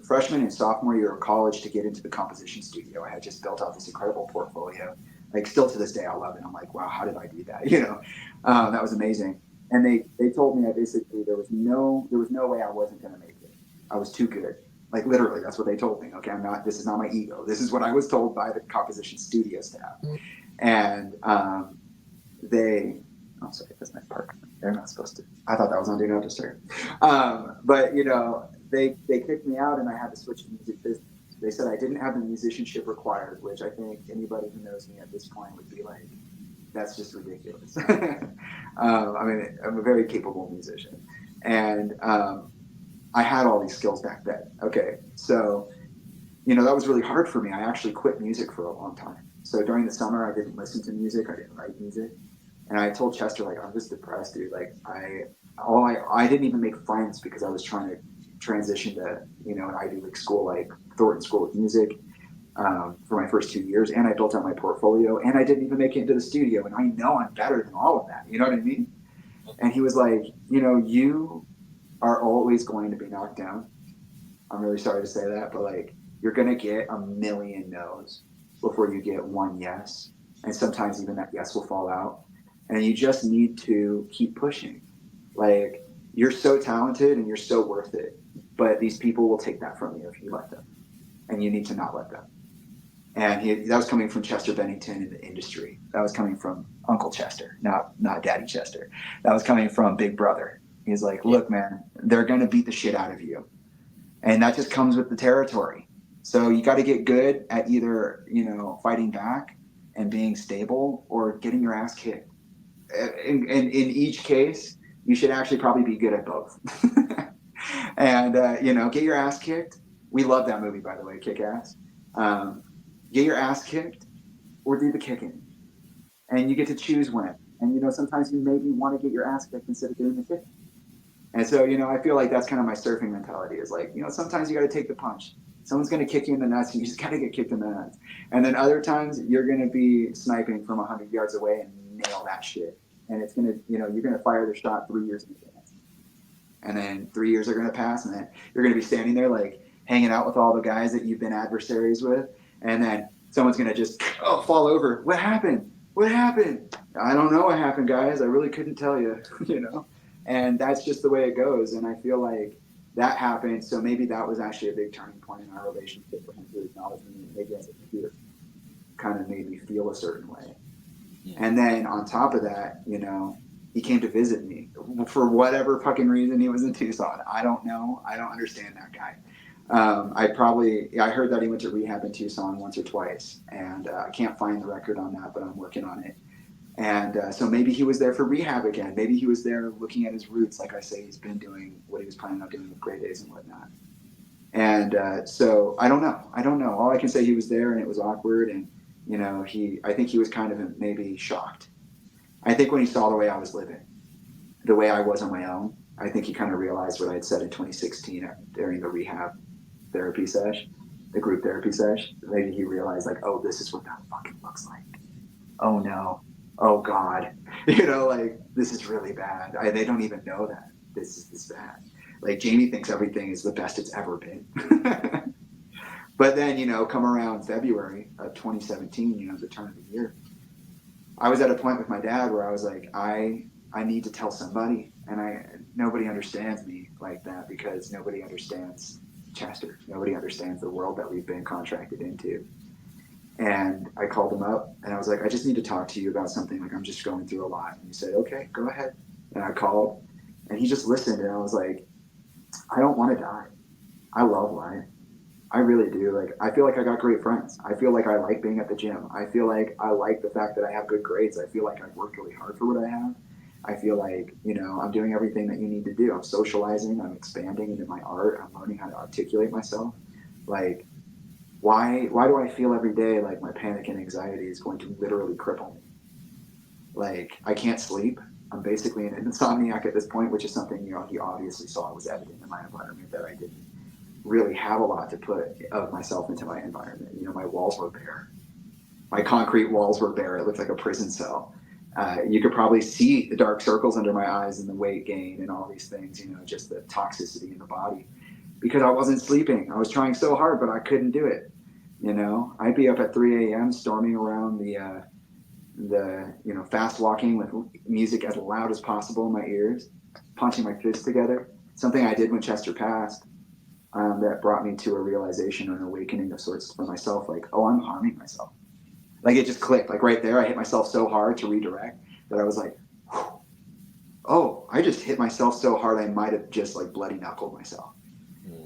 Speaker 2: freshman and sophomore year of college to get into the composition studio. I had just built out this incredible portfolio. Like still to this day, I love it. I'm like, wow, how did I do that? That was amazing. And they told me there was no way I wasn't going to make it. I was too good. Like literally, that's what they told me. Okay, this is not my ego. This is what I was told by the composition studio staff. And Oh, sorry, that's my partner. They're not supposed to. I thought that was on Do Not Disturb. But they kicked me out, and I had to switch to music business. They said I didn't have the musicianship required, which I think anybody who knows me at this point would be like, that's just ridiculous. I mean, I'm a very capable musician, and I had all these skills back then. Okay, so that was really hard for me. I actually quit music for a long time. So during the summer, I didn't listen to music. I didn't write music. And I told Chester, like, I'm just depressed, dude. Like, I didn't even make friends because I was trying to transition to, an Ivy League school, like Thornton School of Music, for my first 2 years. And I built out my portfolio, and I didn't even make it into the studio. And I know I'm better than all of that. You know what I mean? And he was like, you are always going to be knocked down. I'm really sorry to say that, but like, you're going to get a million no's before you get one yes. And sometimes even that yes will fall out. And you just need to keep pushing. Like, you're so talented and you're so worth it, but these people will take that from you if you let them. And you need to not let them. And that was coming from Chester Bennington in the industry. That was coming from Uncle Chester, not Daddy Chester. That was coming from Big Brother. He's like, look, man, they're going to beat the shit out of you. And that just comes with the territory. So you got to get good at either, fighting back and being stable, or getting your ass kicked. And in each case, you should actually probably be good at both. And, get your ass kicked. We love that movie, by the way, Kick Ass. Get your ass kicked or do the kicking. And you get to choose when. And, sometimes you maybe want to get your ass kicked instead of doing the kicking. And so, I feel like that's kind of my surfing mentality, is like, sometimes you got to take the punch. Someone's going to kick you in the nuts, and you just got to get kicked in the nuts. And then other times you're going to be sniping from 100 yards away and nail that shit. And it's going to, you're going to fire the shot 3 years in advance. And then 3 years are going to pass, and then you're going to be standing there like hanging out with all the guys that you've been adversaries with. And then someone's going to just fall over. What happened? What happened? I don't know what happened, guys. I really couldn't tell you, And that's just the way it goes. And I feel like that happened. So maybe that was actually a big turning point in our relationship for him to acknowledge me, maybe as a peer, kind of made me feel a certain way. Yeah. And then on top of that, he came to visit me for whatever fucking reason. He was in Tucson. I don't know. I don't understand that guy. I heard that he went to rehab in Tucson once or twice, and I can't find the record on that, but I'm working on it. And so maybe he was there for rehab again. Maybe he was there looking at his roots. Like I say, he's been doing what he was planning on doing with Grey Days and whatnot. And so I don't know. All I can say, he was there, and it was awkward. And, I think he was kind of maybe shocked. I think when he saw the way I was living, the way I was on my own, I think he kind of realized what I had said in 2016 during the rehab therapy sesh, the group therapy sesh. Maybe he realized, like, oh, this is what that fucking looks like. Oh no. Oh God. Like, this is really bad. They don't even know that this is this bad. Like, Jamie thinks everything is the best it's ever been. But then, come around February of 2017, the turn of the year, I was at a point with my dad where I was like, I need to tell somebody, and nobody understands me like that, because nobody understands Chester. Nobody understands the world that we've been contracted into. And I called him up, and I was like, I just need to talk to you about something. Like, I'm just going through a lot. And he said, okay, go ahead. And I called, and he just listened, and I was like, I don't want to die. I love life. I really do. Like, I feel like I got great friends. I feel like I like being at the gym. I feel like I like the fact that I have good grades. I feel like I've worked really hard for what I have. I feel like, I'm doing everything that you need to do. I'm socializing. I'm expanding into my art. I'm learning how to articulate myself. Like, why do I feel every day like my panic and anxiety is going to literally cripple me? Like, I can't sleep. I'm basically an insomniac at this point, which is something, he obviously saw was evident in my environment, that I didn't really have a lot to put of myself into my environment. My walls were bare. My concrete walls were bare. It looked like a prison cell. You could probably see the dark circles under my eyes and the weight gain and all these things, just the toxicity in the body, because I wasn't sleeping. I was trying so hard, but I couldn't do it. I'd be up at 3 a.m. storming around the fast walking with music as loud as possible in my ears, punching my fists together. Something I did when Chester passed, that brought me to a realization or an awakening of sorts for myself. Like, oh, I'm harming myself. Like, it just clicked. Like, right there, I hit myself so hard to redirect that I was like, whew. oh, I just hit myself so hard I might have just like bloody knuckled myself.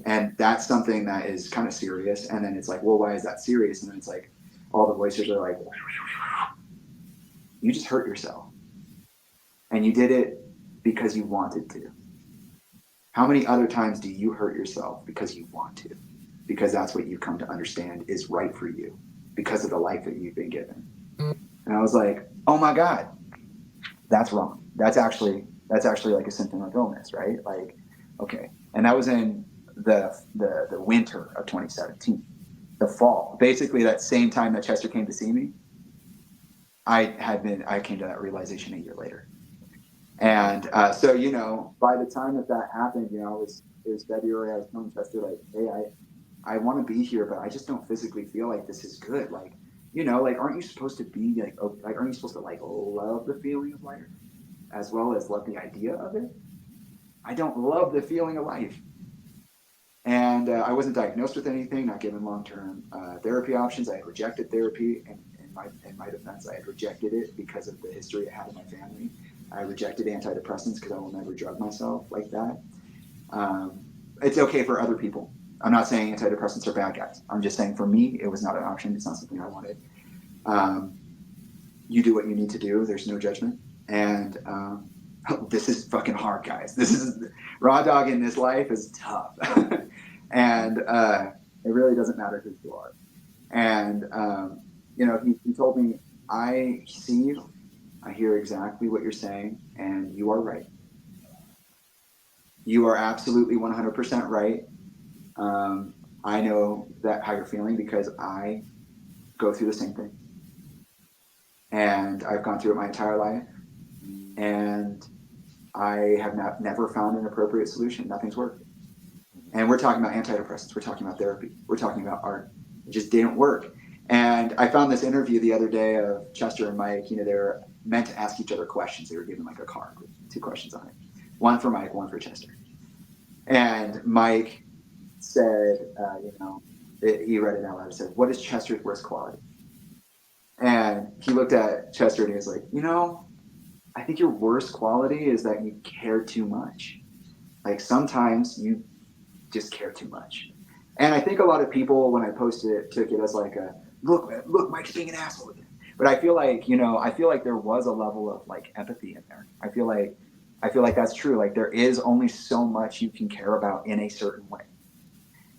Speaker 2: And that's something that is kind of serious. And then it's like, well, why is that serious? And then it's like all the voices are like, you just hurt yourself. And you did it because you wanted to. How many other times do you hurt yourself because you want to? Because that's what you've come to understand is right for you because of the life that you've been given. And I was like, oh my God, that's wrong. That's actually like a symptom of illness, right? Like, okay. And that was in the winter of 2017, the fall. Basically that same time that Chester came to see me, I came to that realization a year later. And so, by the time that happened, it was February. I was telling Chester, like, hey, I want to be here, but I just don't physically feel like this is good. Like, like, aren't you supposed to be like, aren't you supposed to like love the feeling of life as well as love the idea of it? I don't love the feeling of life. And I wasn't diagnosed with anything, not given long-term therapy options. I had rejected therapy, and in my defense, I had rejected it because of the history I had in my family. I rejected antidepressants because I will never drug myself like that. It's okay for other people. I'm not saying antidepressants are bad guys. I'm just saying for me, it was not an option. It's not something I wanted. You do what you need to do. There's no judgment. And this is fucking hard, guys. This is raw dog in this life is tough. And it really doesn't matter who you are. And, he told me, I see you. I hear exactly what you're saying, and you are right. You are absolutely 100% right. I know that how you're feeling because I go through the same thing. And I've gone through it my entire life. And I have never found an appropriate solution. Nothing's worked. And we're talking about antidepressants. We're talking about therapy. We're talking about art. It just didn't work. And I found this interview the other day of Chester and Mike. They were meant to ask each other questions. They were given like a card with 2 questions on it. One for Mike, one for Chester. And Mike said, he read it out loud. He said, what is Chester's worst quality? And he looked at Chester and he was like, I think your worst quality is that you care too much. Like sometimes you just care too much. And I think a lot of people, when I posted it, took it as like look, Mike's being an asshole again. But I feel like there was a level of like empathy in there. I feel like that's true. Like there is only so much you can care about in a certain way.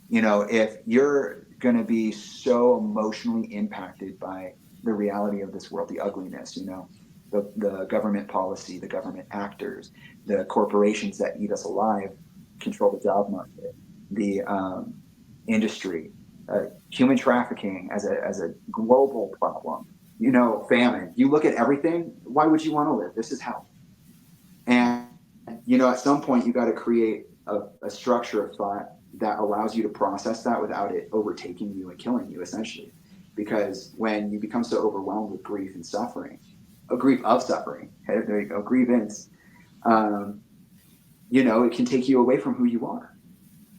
Speaker 2: If you're going to be so emotionally impacted by the reality of this world, the ugliness, the government policy, the government actors, the corporations that eat us alive, control the job market, the industry, human trafficking as a global problem, famine. You look at everything. Why would you want to live? This is hell. And at some point you got to create a structure of thought that allows you to process that without it overtaking you and killing you, essentially. Because when you become so overwhelmed with grief and suffering, a grief of suffering, okay, there you go, grievance, it can take you away from who you are.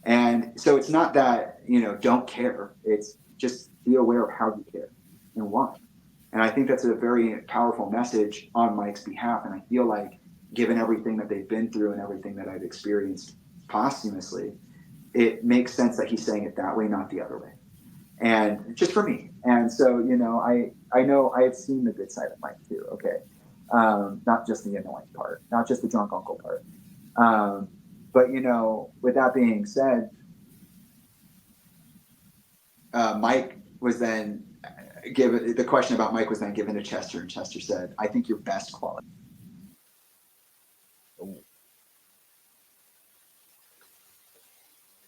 Speaker 2: And so it's not that, don't care. It's just be aware of how you care and why. And I think that's a very powerful message on Mike's behalf. And I feel like, given everything that they've been through and everything that I've experienced posthumously, it makes sense that he's saying it that way, not the other way. And just for me. And so, I know I've seen the good side of Mike too. Okay. Not just the annoying part, not just the drunk uncle part. But, with that being said, Mike was then given the question about Mike was then given to Chester, and Chester said, I think your best quality.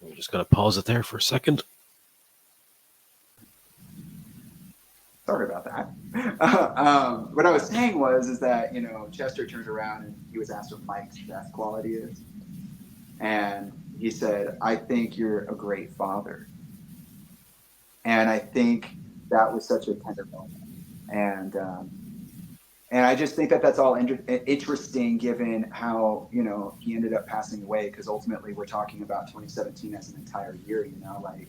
Speaker 1: I'm just going to pause it there for a second.
Speaker 2: Sorry about that. What I was saying is that, Chester turned around and he was asked what Mike's best quality is. And he said, I think you're a great father. And I think that was such a tender moment. And I just think that that's all interesting given how, he ended up passing away, because ultimately we're talking about 2017 as an entire year, like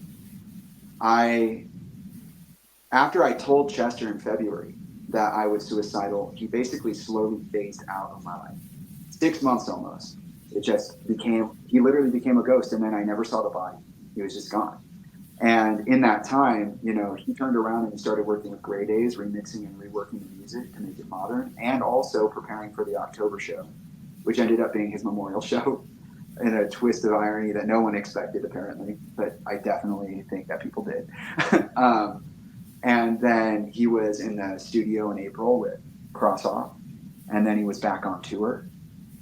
Speaker 2: after I told Chester in February that I was suicidal, he basically slowly phased out of my life. 6 months almost. It just became, he literally became a ghost. And then I never saw the body. He was just gone. And in that time, he turned around and he started working with Grey Days, remixing and reworking the music to make it modern, and also preparing for the October show, which ended up being his memorial show in a twist of irony that no one expected, apparently. But I definitely think that people did. And then he was in the studio in April with Cross Off. And then he was back on tour.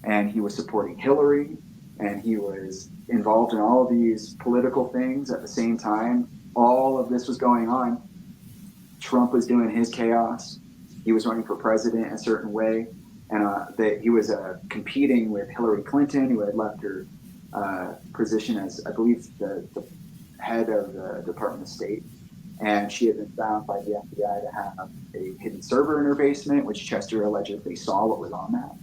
Speaker 2: And he was supporting Hillary. And he was involved in all of these political things at the same time. All of this was going on. Trump was doing his chaos. He was running for president a certain way. And he was competing with Hillary Clinton, who had left her position as, I believe, the head of the Department of State. And she had been found by the FBI to have a hidden server in her basement, which Chester allegedly saw what was on that.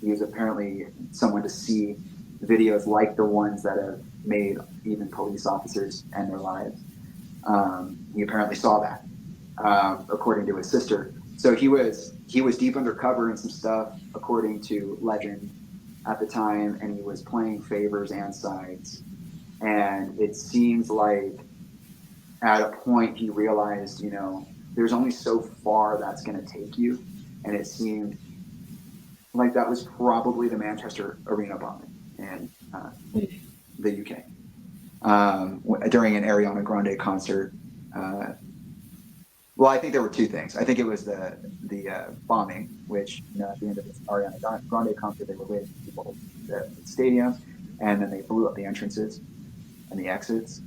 Speaker 2: He was apparently someone to see videos like the ones that have made even police officers end their lives. He apparently saw that, according to his sister. So he was deep undercover in some stuff, according to legend at the time, and he was playing favors and sides. And it seems like at a point he realized, there's only so far that's going to take you. And it seemed like that was probably the Manchester Arena bombing in the UK during an Ariana Grande concert. Well, I think there were two things. I think it was the bombing, which at the end of the Ariana Grande concert, they were waiting for people to the stadium, and then they blew up the entrances and the exits.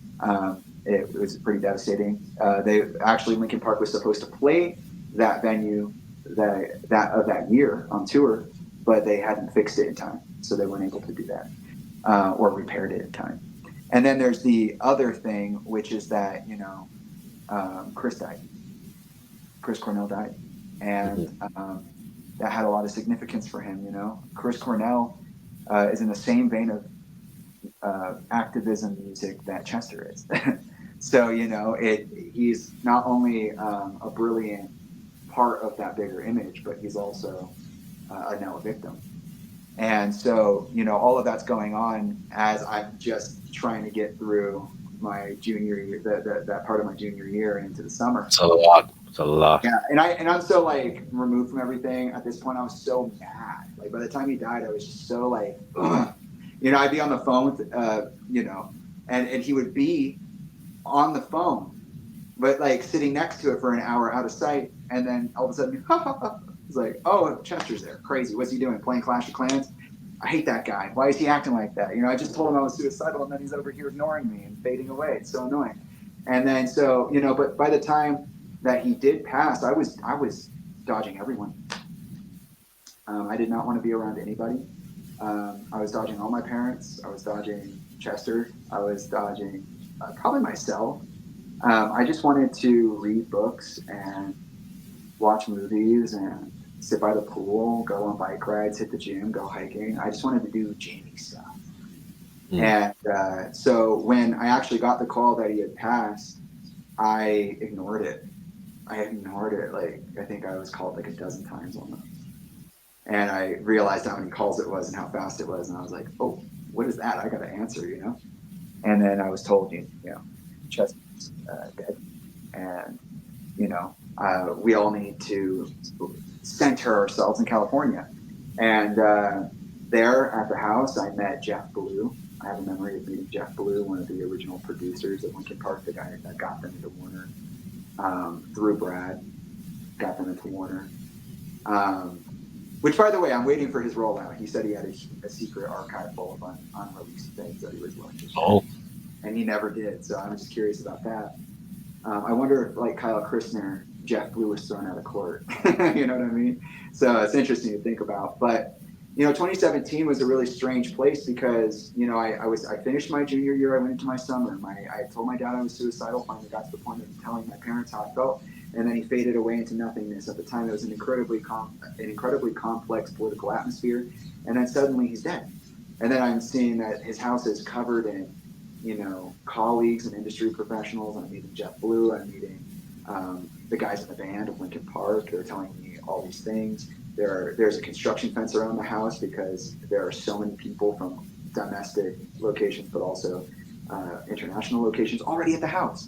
Speaker 2: It was pretty devastating. Linkin Park was supposed to play that venue that year on tour, but they hadn't fixed it in time, so they weren't able to do that or repaired it in time. And then there's the other thing, which is that Chris died. Chris Cornell died, and that had a lot of significance for him. Chris Cornell is in the same vein of activism music that Chester is. So he's not only a brilliant part of that bigger image, but he's also now a victim. And so all of that's going on as I'm just trying to get through my junior year, that part of my junior year and into the summer.
Speaker 1: It's a lot. It's a lot.
Speaker 2: Yeah, and I'm so removed from everything at this point. I was so mad. Like by the time he died, I was just so ugh. I'd be on the phone with and he would be on the phone, but sitting next to it for an hour out of sight, and then all of a sudden, it's like, oh, Chester's there. Crazy. What's he doing? Playing Clash of Clans? I hate that guy. Why is he acting like that? I just told him I was suicidal, and then he's over here ignoring me and fading away. It's so annoying. And then but by the time that he did pass, I was dodging everyone. I did not want to be around anybody. I was dodging all my parents. I was dodging Chester. I was dodging probably myself. I just wanted to read books and watch movies and sit by the pool, go on bike rides, hit the gym, go hiking. I just wanted to do Jamie stuff. And so when I actually got the call that he had passed, I ignored it. I think I was called a dozen times almost. And I realized how many calls it was and how fast it was. And I was like, oh, what is that? I got to answer, And then I was told, Chester's dead. And, we all need to center ourselves in California. And there at the house, I met Jeff Blue. I have a memory of meeting Jeff Blue, one of the original producers of Linkin Park, the guy that got them into Warner, through Brad, got them into Warner. Which, by the way, I'm waiting for his rollout. He said he had a secret archive full of unreleased things that he was willing to share.
Speaker 1: Oh.
Speaker 2: And he never did, so I'm just curious about that. I wonder if, Kyle Christner, Jeff Blue was thrown out of court. You know what I mean? So it's interesting to think about. But, 2017 was a really strange place because, I finished my junior year. I went into my summer. I told my dad I was suicidal. Finally got to the point of telling my parents how I felt. And then he faded away into nothingness. At the time, it was an incredibly complex political atmosphere. And then suddenly he's dead. And then I'm seeing that his house is covered in, colleagues and industry professionals. I'm meeting Jeff Blue. I'm meeting the guys in the band of Linkin Park. They're telling me all these things. There's a construction fence around the house because there are so many people from domestic locations, but also international locations already at the house.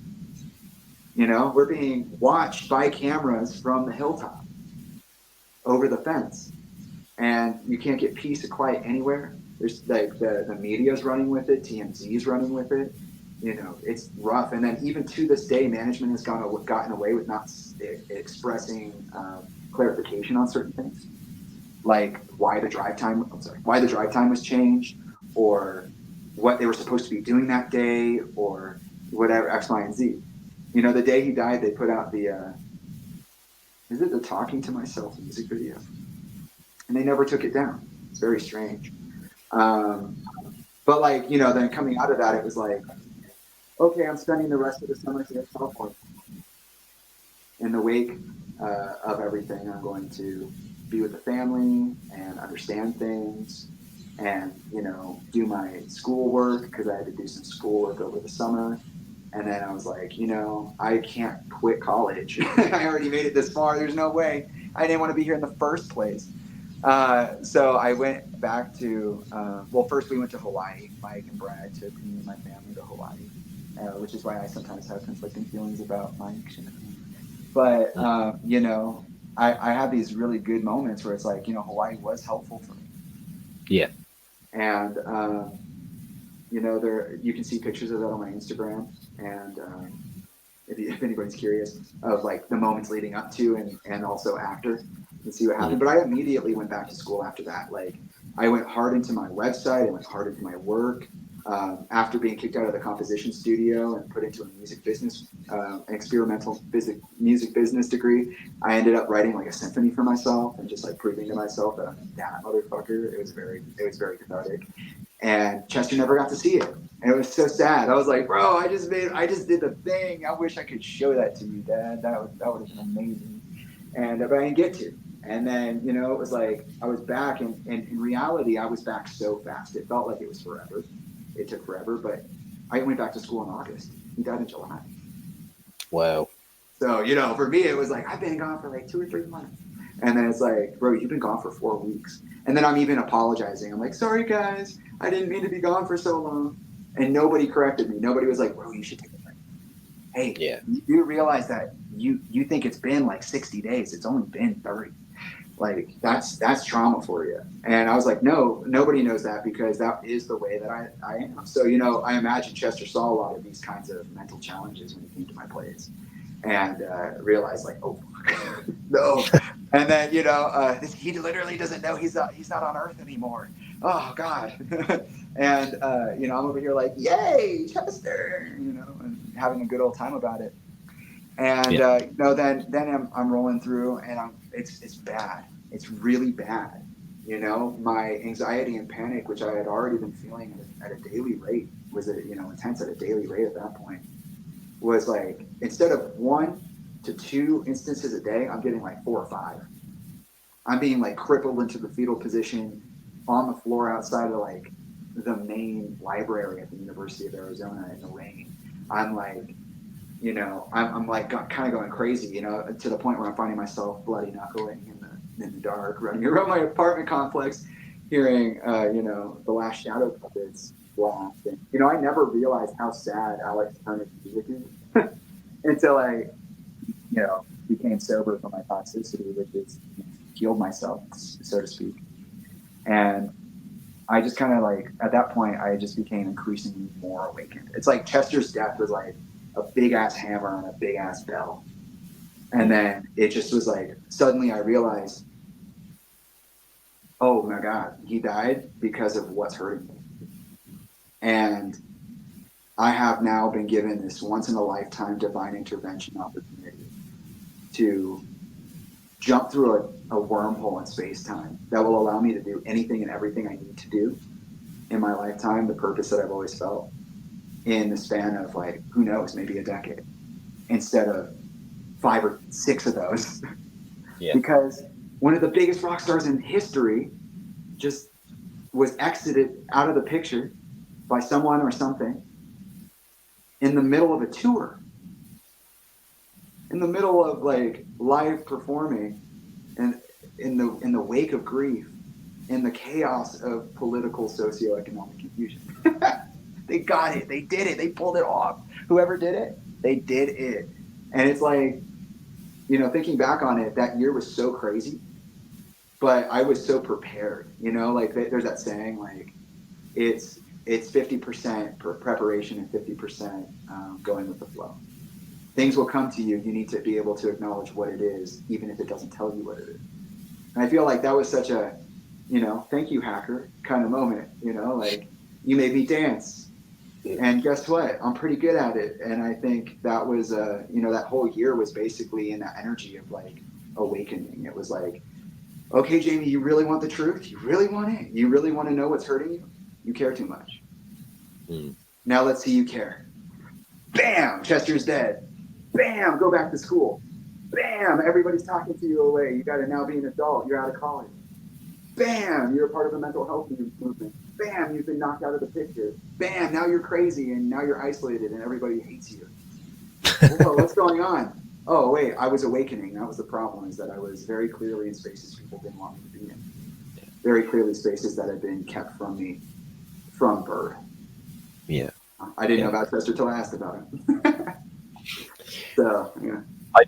Speaker 2: You know, we're being watched by cameras from the hilltop over the fence, and you can't get peace or quiet anywhere. There's like the media's running with it, TMZ's running with it. You know, it's rough. And then even to this day, management has gotten away with not expressing clarification on certain things, like why the drive time. I'm sorry, why the drive time was changed, or what they were supposed to be doing that day, or whatever X, Y, and Z. You know, the day he died, they put out the is it the "Talking to Myself" music video, and they never took it down. It's very strange. But like, you know, then coming out of that, it was like, okay, I'm spending the rest of the summer here in California. In the wake of everything, I'm going to be with the family and understand things, and you know, do my schoolwork because I had to do some schoolwork over the summer. And then I was like, you know, I can't quit college. I already made it this far. There's no way. I didn't want to be here in the first place. So I went back to, well, first we went to Hawaii. Mike and Brad took me and my family to Hawaii, which is why I sometimes have conflicting feelings about Mike. But, you know, I have these really good moments where it's like, you know, Hawaii was helpful for me.
Speaker 1: Yeah.
Speaker 2: And, you know, there you can see pictures of that on my Instagram. And if anybody's curious of like the moments leading up to and also after, and see what happened. But I immediately went back to school after that. Like I went hard into my website. I went hard into my work. After being kicked out of the composition studio and put into a music business, an experimental music business degree, I ended up writing like a symphony for myself and just like proving to myself that I'm that motherfucker. It was very cathartic. And Chester never got to see it. And it was so sad. I was like, bro, I just did the thing. I wish I could show that to you, Dad. That would have been amazing. And but I didn't get to. And then, you know, it was like I was back, and in reality, I was back so fast. It felt like it was forever. It took forever, but I went back to school in August. He died in July.
Speaker 1: Wow.
Speaker 2: So, you know, for me, it was like, I've been gone for like 2 or 3 months. And then it's like, bro, you've been gone for 4 weeks. And then I'm even apologizing. I'm like, sorry, guys. I didn't mean to be gone for so long. And nobody corrected me. Nobody was like, bro, you should take a break. Hey,
Speaker 1: Yeah.
Speaker 2: you realize that you think it's been like 60 days. It's only been 30. Like that's trauma for you. And I was like, no, nobody knows that because that is the way that I am. So, you know, I imagine Chester saw a lot of these kinds of mental challenges when he came to my place and realized like, oh, no. And then, you know, he literally doesn't know he's not on Earth anymore. Oh God. And, you know, I'm over here like, yay, Chester, you know, and having a good old time about it. And, you know, then I'm rolling through and it's bad. It's really bad. You know, my anxiety and panic, which I had already been feeling at a daily rate, was intense at a daily rate at that point, was like, instead of 1 to 2 instances a day, I'm getting like 4 or 5. I'm being like crippled into the fetal position on the floor outside of like the main library at the University of Arizona in the rain. I'm like, you know, I'm like kind of going crazy, you know, to the point where I'm finding myself bloody knuckling in the dark, running around my apartment complex, hearing, you know, the Last Shadow Puppets blast. And, you know, I never realized how sad Alex Turner's music is until I, you know, became sober from my toxicity, which is, you know, healed myself, so to speak. And I just kind of like, at that point, I just became increasingly more awakened. It's like Chester's death was like a big ass hammer on a big ass bell. And then it just was like, suddenly I realized, oh my God, he died because of what's hurting me. And I have now been given this once in a lifetime divine intervention opportunity to jump through a wormhole in space time that will allow me to do anything and everything I need to do in my lifetime, the purpose that I've always felt, in the span of like, who knows, maybe a decade, instead of 5 or 6 of those.
Speaker 1: Yeah.
Speaker 2: Because one of the biggest rock stars in history just was exited out of the picture by someone or something in the middle of a tour, in the middle of like live performing, and in the wake of grief, in the chaos of political socioeconomic confusion. They got it. They did it. They pulled it off. Whoever did it, they did it. And it's like, thinking back on it, that year was so crazy, but I was so prepared. Like there's that saying, like it's 50% preparation and 50% going with the flow. Things will come to you. You need to be able to acknowledge what it is, even if it doesn't tell you what it is. And I feel like that was such a, thank you, hacker kind of moment. Like you made me dance. And guess what? I'm pretty good at it. And I think that was, that whole year was basically in that energy of like awakening. It was like, okay, Jamie, you really want the truth? You really want it? You really want to know what's hurting you? You care too much. Now let's see you care. Bam! Chester's dead. Bam! Go back to school. Bam! Everybody's talking to you away. You got to now be an adult. You're out of college. Bam! You're a part of the mental health movement. Bam! You've been knocked out of the picture. Bam! Now you're crazy and now you're isolated and everybody hates you. Whoa, what's going on? Oh, wait, I was awakening. That was the problem, is that I was very clearly in spaces people didn't want me to be in. Very clearly spaces that had been kept from me from birth.
Speaker 1: Yeah.
Speaker 2: I didn't know about Chester till I asked about him. So, yeah.
Speaker 1: I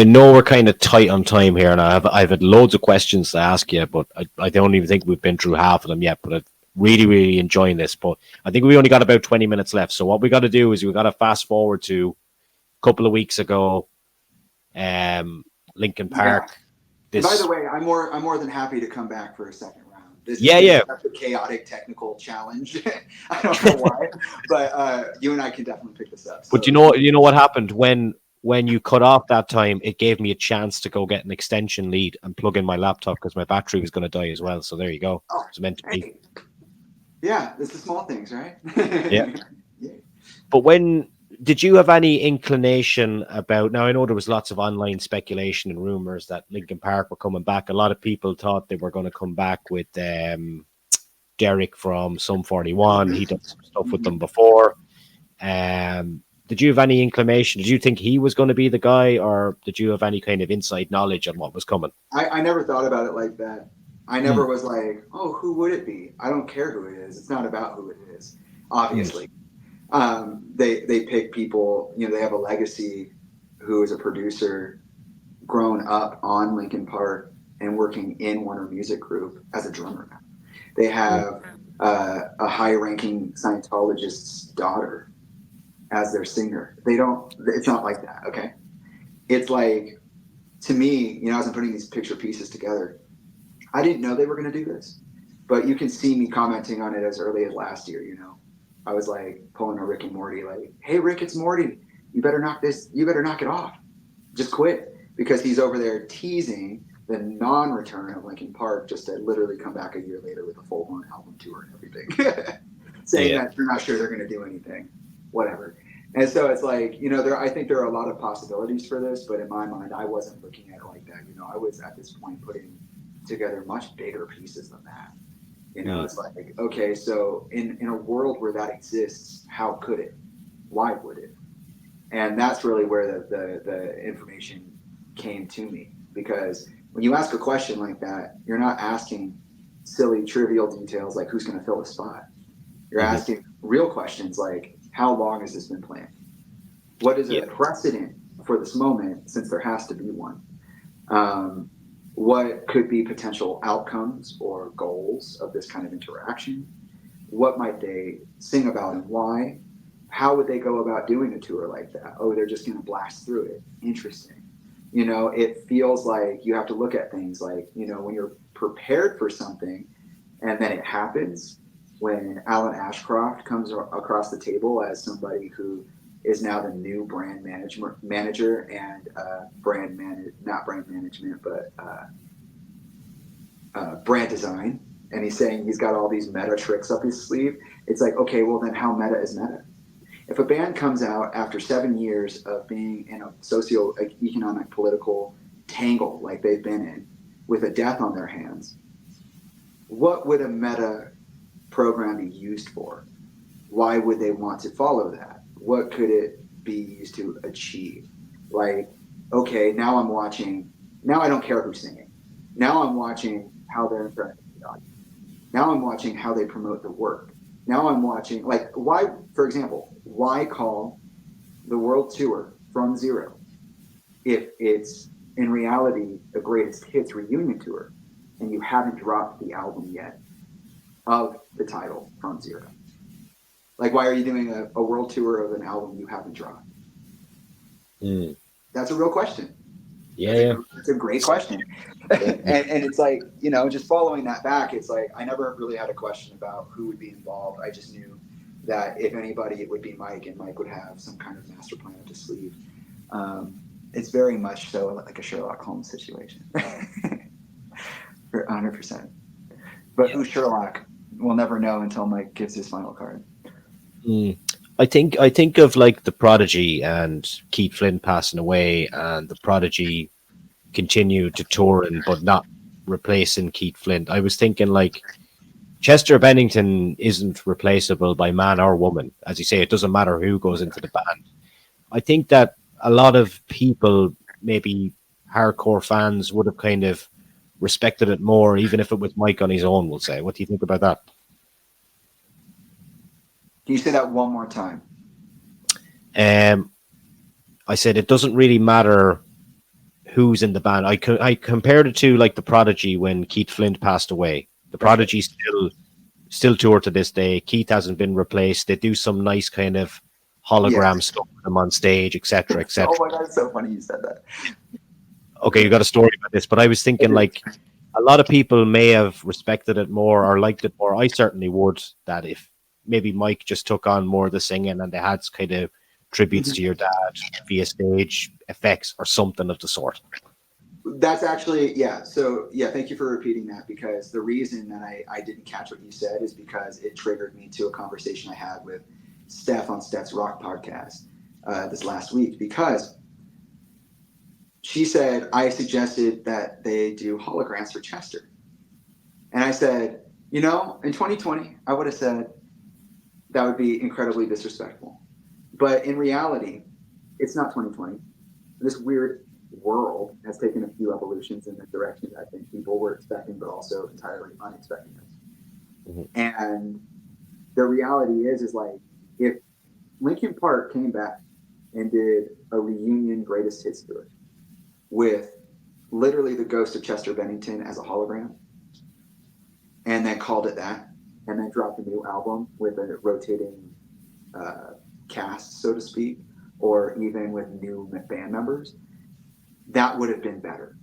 Speaker 1: know we're kind of tight on time here, and I've had loads of questions to ask you, but I don't even think we've been through half of them yet. But I'm really enjoying this. But I think we only got about 20 minutes left. So what we got to do is we got to fast forward to a couple of weeks ago, Linkin Park.
Speaker 2: Yeah. By the way, I'm more than happy to come back for a second round. This
Speaker 1: is
Speaker 2: such a chaotic technical challenge. I don't know why, but you and I can definitely pick this up. So.
Speaker 1: But you know what happened when you cut off that time? It gave me a chance to go get an extension lead and plug in my laptop because my battery was going to die as well. So there you go. It's meant to be.
Speaker 2: Yeah, it's the small things, right?
Speaker 1: Yeah. But did you have any inclination about? Now I know there was lots of online speculation and rumors that Linkin Park were coming back. A lot of people thought they were going to come back with Derek from Sum 41. He did some stuff with them before. Did you have any inclination? Did you think he was going to be the guy, or did you have any kind of inside knowledge on what was coming?
Speaker 2: I never thought about it like that. I never was like, oh, who would it be? I don't care who it is. It's not about who it is, obviously. They pick people, they have a legacy who is a producer, grown up on Linkin Park and working in Warner Music Group as a drummer now. They have a high-ranking Scientologist's daughter as their singer. It's not like that, okay? It's like, to me, as I'm putting these picture pieces together, I didn't know they were going to do this, but you can see me commenting on it as early as last year, I was like pulling a Rick and Morty, like, hey, Rick, it's Morty. You better knock it off. Just quit. Because he's over there teasing the non-return of Linkin Park just to literally come back a year later with a full-blown album tour and everything. Saying that they're not sure they're going to do anything. Whatever. And so it's like, I think there are a lot of possibilities for this, but in my mind, I wasn't looking at it like that. I was at this point putting together much bigger pieces than that. It's like, okay, so in a world where that exists, how could it? Why would it? And that's really where the information came to me. Because when you ask a question like that, you're not asking silly, trivial details like who's going to fill the spot. You're asking real questions like, how long has this been planned? What is a precedent for this moment, since there has to be one? What could be potential outcomes or goals of this kind of interaction? What might they sing about and why? How would they go about doing a tour like that? Oh, they're just going to blast through it. Interesting. It feels like you have to look at things like, when you're prepared for something and then it happens, when Alan Ashcroft comes across the table as somebody who is now the new brand manager and not brand management, but brand design. And he's saying he's got all these meta tricks up his sleeve. It's like, okay, well then how meta is meta? If a band comes out after 7 years of being in a socio-economic political tangle like they've been in with a death on their hands, what would a meta program be used for? Why would they want to follow that? What could it be used to achieve? Like, okay, now I don't care who's singing. Now I'm watching how they're interacting with the audience. Now I'm watching how they promote the work. Now I'm watching, like, why, for example, why call the world tour From Zero if it's in reality a greatest hits reunion tour and you haven't dropped the album yet of the title From Zero? Like, why are you doing a world tour of an album you haven't dropped?
Speaker 1: Mm.
Speaker 2: That's a real question.
Speaker 1: Yeah, yeah.
Speaker 2: That's a great question. And it's like, just following that back, it's like I never really had a question about who would be involved. I just knew that if anybody, it would be Mike, and Mike would have some kind of master plan up his sleeve. It's very much so like a Sherlock Holmes situation. 100%. But
Speaker 1: Yeah.
Speaker 2: who's Sherlock? We'll never know until Mike gives his final card.
Speaker 1: Mm. I think of like the Prodigy and Keith Flint passing away, and the Prodigy continued to touring, but not replacing Keith Flint. I was thinking like Chester Bennington isn't replaceable by man or woman. As you say, it doesn't matter who goes into the band. I think that a lot of people, maybe hardcore fans, would have kind of respected it more, even if it was Mike on his own, we'll say. What do you think about that?
Speaker 2: Can you say that one more time?
Speaker 1: Um, I said it doesn't really matter who's in the band. I compared it to like the Prodigy when Keith Flint passed away. The
Speaker 2: That's
Speaker 1: Prodigy still tour to this day. Keith hasn't been replaced. They do some nice kind of
Speaker 2: Yeah.
Speaker 1: hologram stuff with him on stage, etc.,
Speaker 2: Oh
Speaker 1: etc.
Speaker 2: my God, it's so funny you said that.
Speaker 1: Okay, you got a story about this, but I was
Speaker 2: I
Speaker 1: thinking
Speaker 2: do.
Speaker 1: like a lot of people may have respected it more or liked it more. I certainly would. That if maybe Mike just took on more of the singing and they had kind of tributes to
Speaker 2: Mhm.
Speaker 1: your dad via stage effects or something of the sort.
Speaker 2: That's actually, yeah. So, yeah, thank you for repeating that, because the reason that I didn't catch what you said is because it triggered me to a conversation I had with Steph on Steph's Rock podcast this last week, because she said I suggested that they do holograms for Chester. And I said, in 2020, I would have said that would be incredibly disrespectful. But in reality, it's not 2020. This weird world has taken a few evolutions in the direction that I think people were expecting, but also entirely unexpecting us.
Speaker 1: Mhm.
Speaker 2: And the reality is like, if Linkin Park came back and did a reunion greatest hits tour with literally the ghost of Chester Bennington as a hologram, and then called it that, and then dropped a new album with a rotating uh, cast, so to speak, or even with new band members, that would have been better.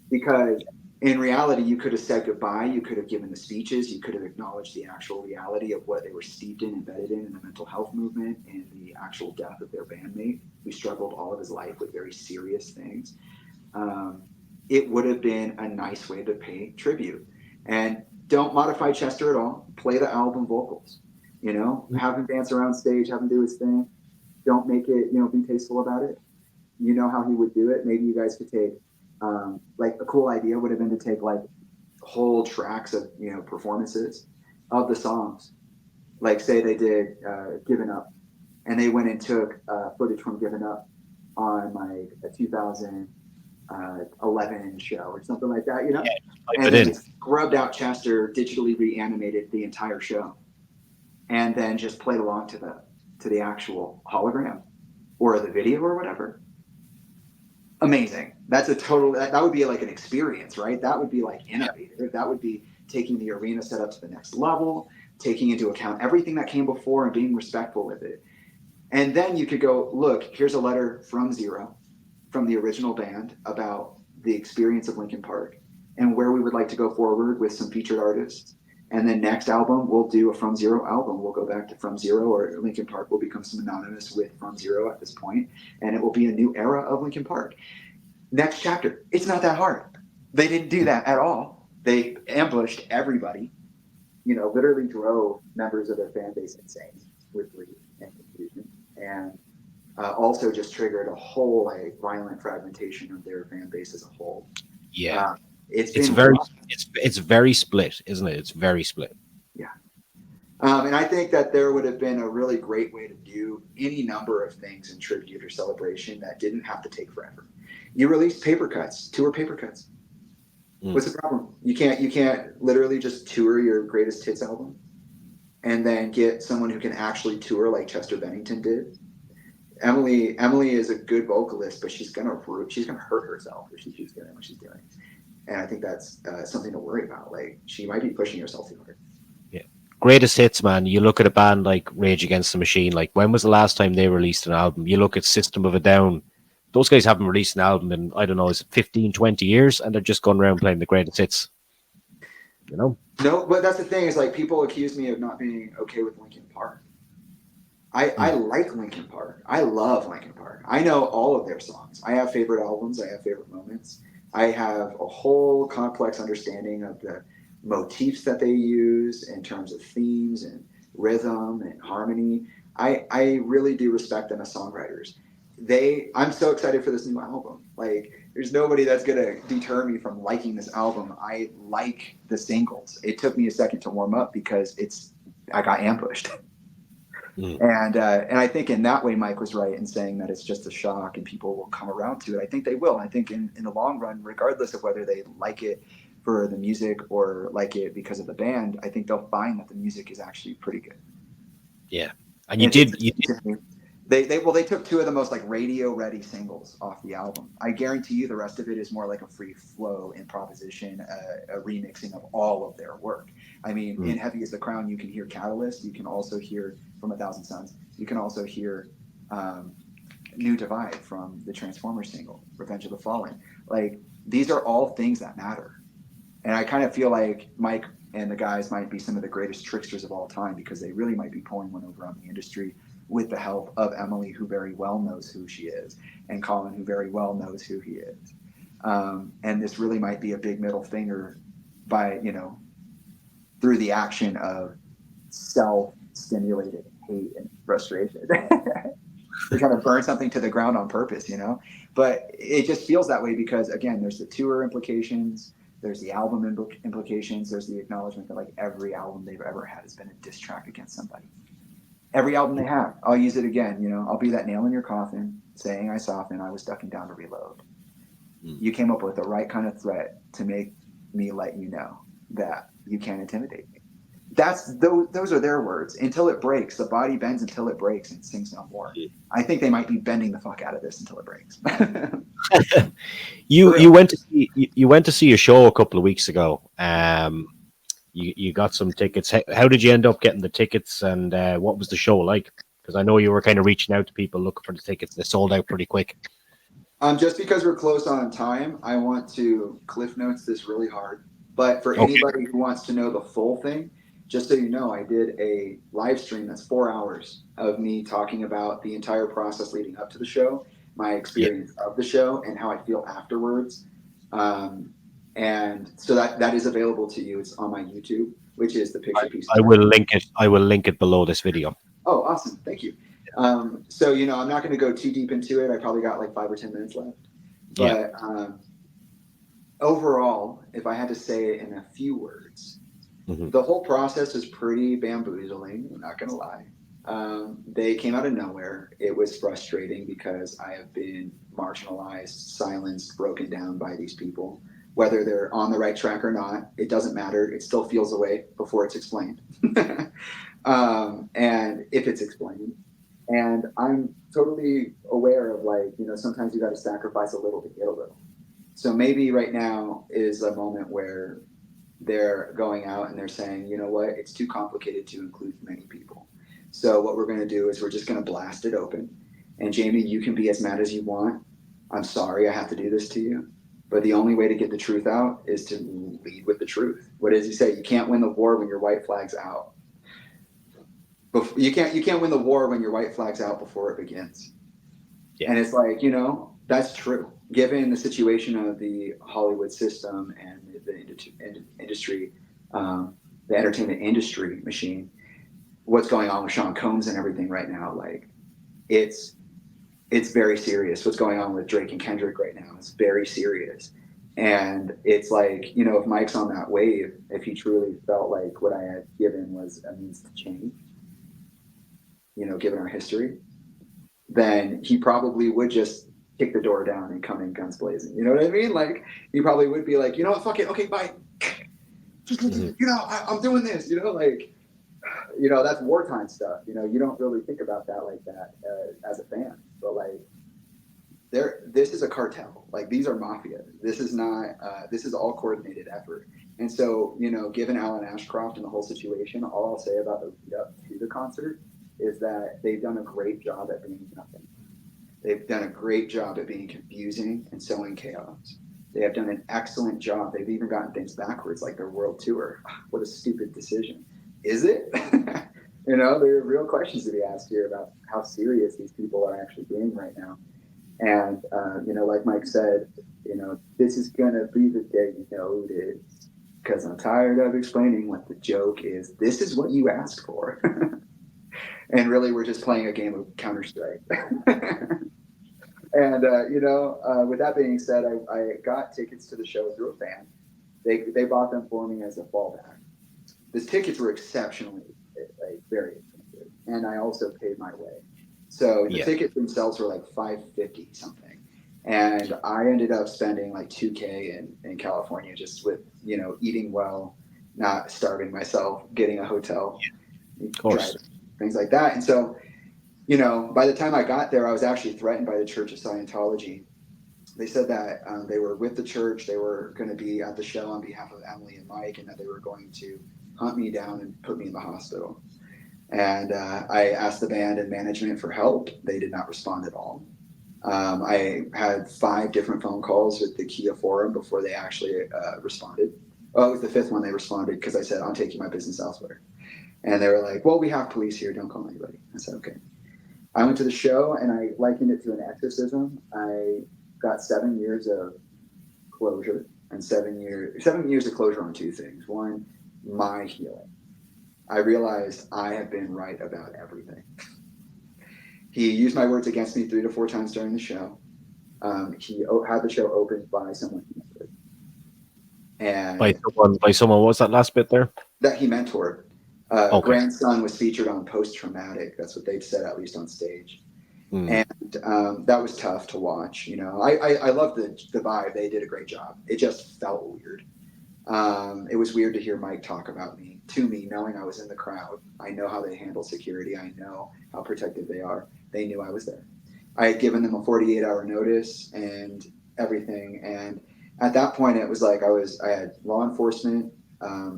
Speaker 2: Because in reality, you could have said goodbye, you could have given the speeches, you could have acknowledged the actual reality of what they were steeped in, embedded in the mental health movement and the actual death of their bandmate who struggled all of his life with very serious things. Um, it would have been a nice way to pay tribute. And don't modify Chester at all. Play the album vocals. Have him dance around stage, have him do his thing. Don't make it, be tasteful about it. You know how he would do it. Maybe you guys could take, like, a cool idea would have been to take like whole tracks of, performances of the songs. Like, say they did Given Up, and they went and took footage from Given Up on like a 2011 show or something like that,
Speaker 1: Yeah, type
Speaker 2: and
Speaker 1: it
Speaker 2: then
Speaker 1: in.
Speaker 2: just scrubbed out Chester, digitally reanimated the entire show, and then just played along to the actual hologram or the video or whatever. Amazing. That's a total, that would be like an experience, right? That would be like innovative. That would be taking the arena setup to the next level, taking into account everything that came before and being respectful with it. And then you could go, look, here's a letter from Zero, from the original band, about the experience of Linkin Park and where we would like to go forward with some featured artists. And then next album, we'll do a From Zero album. We'll go back to From Zero, or Linkin Park will become synonymous with From Zero at this point, and it will be a new era of Linkin Park. Next chapter. It's not that hard. They didn't do that at all. They ambushed everybody, literally drove members of their fan base insane with grief and confusion, and also just triggered a whole like violent fragmentation of their fan base as a whole.
Speaker 1: Yeah,
Speaker 2: Uh, it's
Speaker 1: it's
Speaker 2: been
Speaker 1: very
Speaker 2: rough.
Speaker 1: it's very split, isn't it? It's very split.
Speaker 2: Yeah. And I think that there would have been a really great way to do any number of things in tribute or celebration that didn't have to take forever. You release paper cuts, tour paper cuts.
Speaker 1: Mm.
Speaker 2: What's the problem? You can't literally just tour your greatest hits album and then get someone who can actually tour like Chester Bennington did. Emily is a good vocalist, but she's gonna hurt herself if she keeps doing what she's doing. And I think that's something to worry about. Like she might be pushing herself too hard.
Speaker 1: Yeah. Greatest hits, man. You look at a band like Rage Against the Machine. Like, when was the last time they released an album? You look at System of a Down. Those guys haven't released an album in, I don't know, is it 15, 20 years? And they're just going around playing the greatest hits, you know?
Speaker 2: No, but that's the thing is like people accuse me of not being okay with Linkin Park. I
Speaker 1: Mm.
Speaker 2: like Linkin Park. I love Linkin Park. I know all of their songs. I have favorite albums. I have favorite moments. I have a whole complex understanding of the motifs that they use in terms of themes and rhythm and harmony. I really do respect them as songwriters. I'm so excited for this new album. Like there's nobody that's gonna deter me from liking this album. I like the singles. It took me a second to warm up because I got ambushed.
Speaker 1: Mm.
Speaker 2: And I think in that way, Mike was right in saying that it's just a shock and people will come around to it. I think they will. I think in the long run, regardless of whether they like it for the music or like it because of the band, I think they'll find that the music is actually pretty good.
Speaker 1: Yeah. And
Speaker 2: And it's
Speaker 1: you did.
Speaker 2: to me, they took two of the most like radio ready singles off the album. I guarantee you the rest of it is more like a free flow improvisation, a remixing of all of their work. I mean,
Speaker 1: Mm.
Speaker 2: in Heavy as the Crown, you can hear Catalyst, you can also hear From a Thousand Suns, you can also hear um, New Divide from the Transformers single, Revenge of the Fallen. Like these are all things that matter. And I kind of feel like Mike and the guys might be some of the greatest tricksters of all time because they really might be pulling one over on the industry with the help of Emily, who very well knows who she is, and Colin, who very well knows who he is. And this really might be a big middle finger by, through the action of self stimulated hate and frustration. They're trying to burn something to the ground on purpose, But it just feels that way because, again, there's the tour implications, there's the album implications, there's the acknowledgement that like every album they've ever had has been a diss track against somebody. Every album they have, I'll use it again. I'll be that nail in your coffin, saying I soften. I was ducking down to reload.
Speaker 1: Mm.
Speaker 2: You came up with the right kind of threat to make me let you know that you can't intimidate me. Those are their words. Until it breaks, the body bends until it breaks and sings no more. I think they might be bending the fuck out of this until it breaks. For
Speaker 1: You
Speaker 2: real.
Speaker 1: went to see you went to see a show a couple of weeks ago. You got some tickets. How did you end up getting the tickets, and what was the show like? Because I know you were kind of reaching out to people looking for the tickets. They sold out pretty quick.
Speaker 2: Just because we're close on time, I want to cliff notes this really hard. But for
Speaker 1: Okay.
Speaker 2: anybody who wants to know the full thing, just so you know, I did a live stream that's 4 hours of me talking about the entire process leading up to the show, my
Speaker 1: Yeah.
Speaker 2: experience of the show, and how I feel afterwards. Um, and so that is available to you. It's on my YouTube, which is the
Speaker 1: I,
Speaker 2: Picture Pieces
Speaker 1: I will
Speaker 2: Record.
Speaker 1: link it. I will link it below this video.
Speaker 2: Oh, awesome! Thank you. So I'm not going to go too deep into it. I probably got like 5 or 10 minutes left.
Speaker 1: Yeah.
Speaker 2: But overall, if I had to say it in a few words,
Speaker 1: Hmm.
Speaker 2: the whole process was pretty bamboozling. I'm not going to lie. They came out of nowhere. It was frustrating because I have been marginalized, silenced, broken down by these people. Whether they're on the right track or not, it doesn't matter. It still feels away before it's explained. And if it's explained. And I'm totally aware of like, sometimes you got to sacrifice a little to get a little. So maybe right now is a moment where they're going out and they're saying, you know what, it's too complicated to include many people. So what we're going to do is we're just going to blast it open. And Jamie, you can be as mad as you want. I'm sorry I have to do this to you. But the only way to get the truth out is to lead with the truth. What does he say? You can't win the war when your white flag's out. You can't win the war when your white flag's out before it begins.
Speaker 1: Yeah.
Speaker 2: And it's like, that's true. Given the situation of the Hollywood system and the industry, the entertainment industry machine, what's going on with Sean Combs and everything right now, like it's it's very serious. What's going on with Drake and Kendrick right now is very serious. And it's like, if Mike's on that wave, if he truly felt like what I had given was a means to change, given our history, then he probably would just kick the door down and come in guns blazing. You know what I mean? Like, he probably would be like, you know what, fuck it, okay, bye.
Speaker 1: Mhm.
Speaker 2: You know, I'm doing this. You know, like, you know, that's wartime stuff. You know, you don't really think about that like that as a fan, but like, this is a cartel. Like, these are mafia. This is not. This is all coordinated effort. And so, you know, given Alan Ashcroft and the whole situation, all I'll say about the lead up to the concert is that they've done a great job at being nothing. They've done a great job at being confusing and sowing chaos. They have done an excellent job. They've even gotten things backwards, like their world tour. What a stupid decision. Is it? You know, there are real questions to be asked here about how serious these people are actually being right now. And, you know, like Mike said, you know, this is going to be the day you know it is. Because I'm tired of explaining what the joke is. This is what you asked for. And really, we're just playing a game of Counter-Strike. And, you know, with that being said, I got tickets to the show through a fan. They bought them for me as a fallback. The tickets were exceptionally, like, very expensive. And I also paid my way. So the
Speaker 1: Yeah.
Speaker 2: tickets themselves were like $550 something. And I ended up spending like $2K in California just with, you know, eating well, not starving myself, getting a hotel,
Speaker 1: Of course.
Speaker 2: driving, things like that. And so, you know, by the time I got there, I was actually threatened by the Church of Scientology. They said that they were with the church. They were going to be at the show on behalf of Emily and Mike, and that they were going to hunt me down and put me in the hospital. And I asked the band and management for help. They did not respond at all. I had 5 different phone calls with the Kia Forum before they actually responded. Oh, it was the 5th one they responded because I said, I'm taking my business elsewhere. And they were like, well, we have police here. Don't call anybody. I said, okay. I went to the show and I likened it to an exorcism. I got 7 years of closure and 7 years of closure on 2 things. One, my healing. I realized I have been right about everything. He used my words against me 3 to 4 times during the show. He had the show opened by someone he mentored,
Speaker 1: By
Speaker 2: and
Speaker 1: someone. By someone. What was that last bit there?
Speaker 2: that he mentored.
Speaker 1: Okay.
Speaker 2: Grandson was featured on Post Traumatic. That's what they've said, at least on stage.
Speaker 1: Mm.
Speaker 2: And that was tough to watch. You know, I love the vibe. They did a great job. It just felt weird. It was weird to hear Mike talk about me to me, knowing I was in the crowd. I know how they handle security. I know how protective they are. They knew I was there. I had given them a 48-hour notice and everything. And at that point, it was like I had law enforcement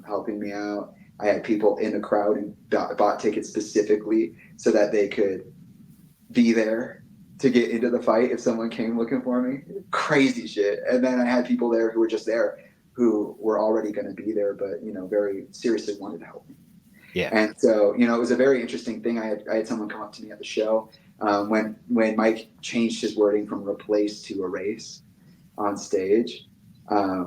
Speaker 2: helping me out. I had people in the crowd and bought tickets specifically so that they could be there to get into the fight if someone came looking for me. Crazy shit. And then I had people there who were just there who were already going to be there, but, you know, very seriously wanted to help me.
Speaker 1: Yeah.
Speaker 2: And so, you know, it was a very interesting thing. I had someone come up to me at the show when Mike changed his wording from replace to erase on stage. I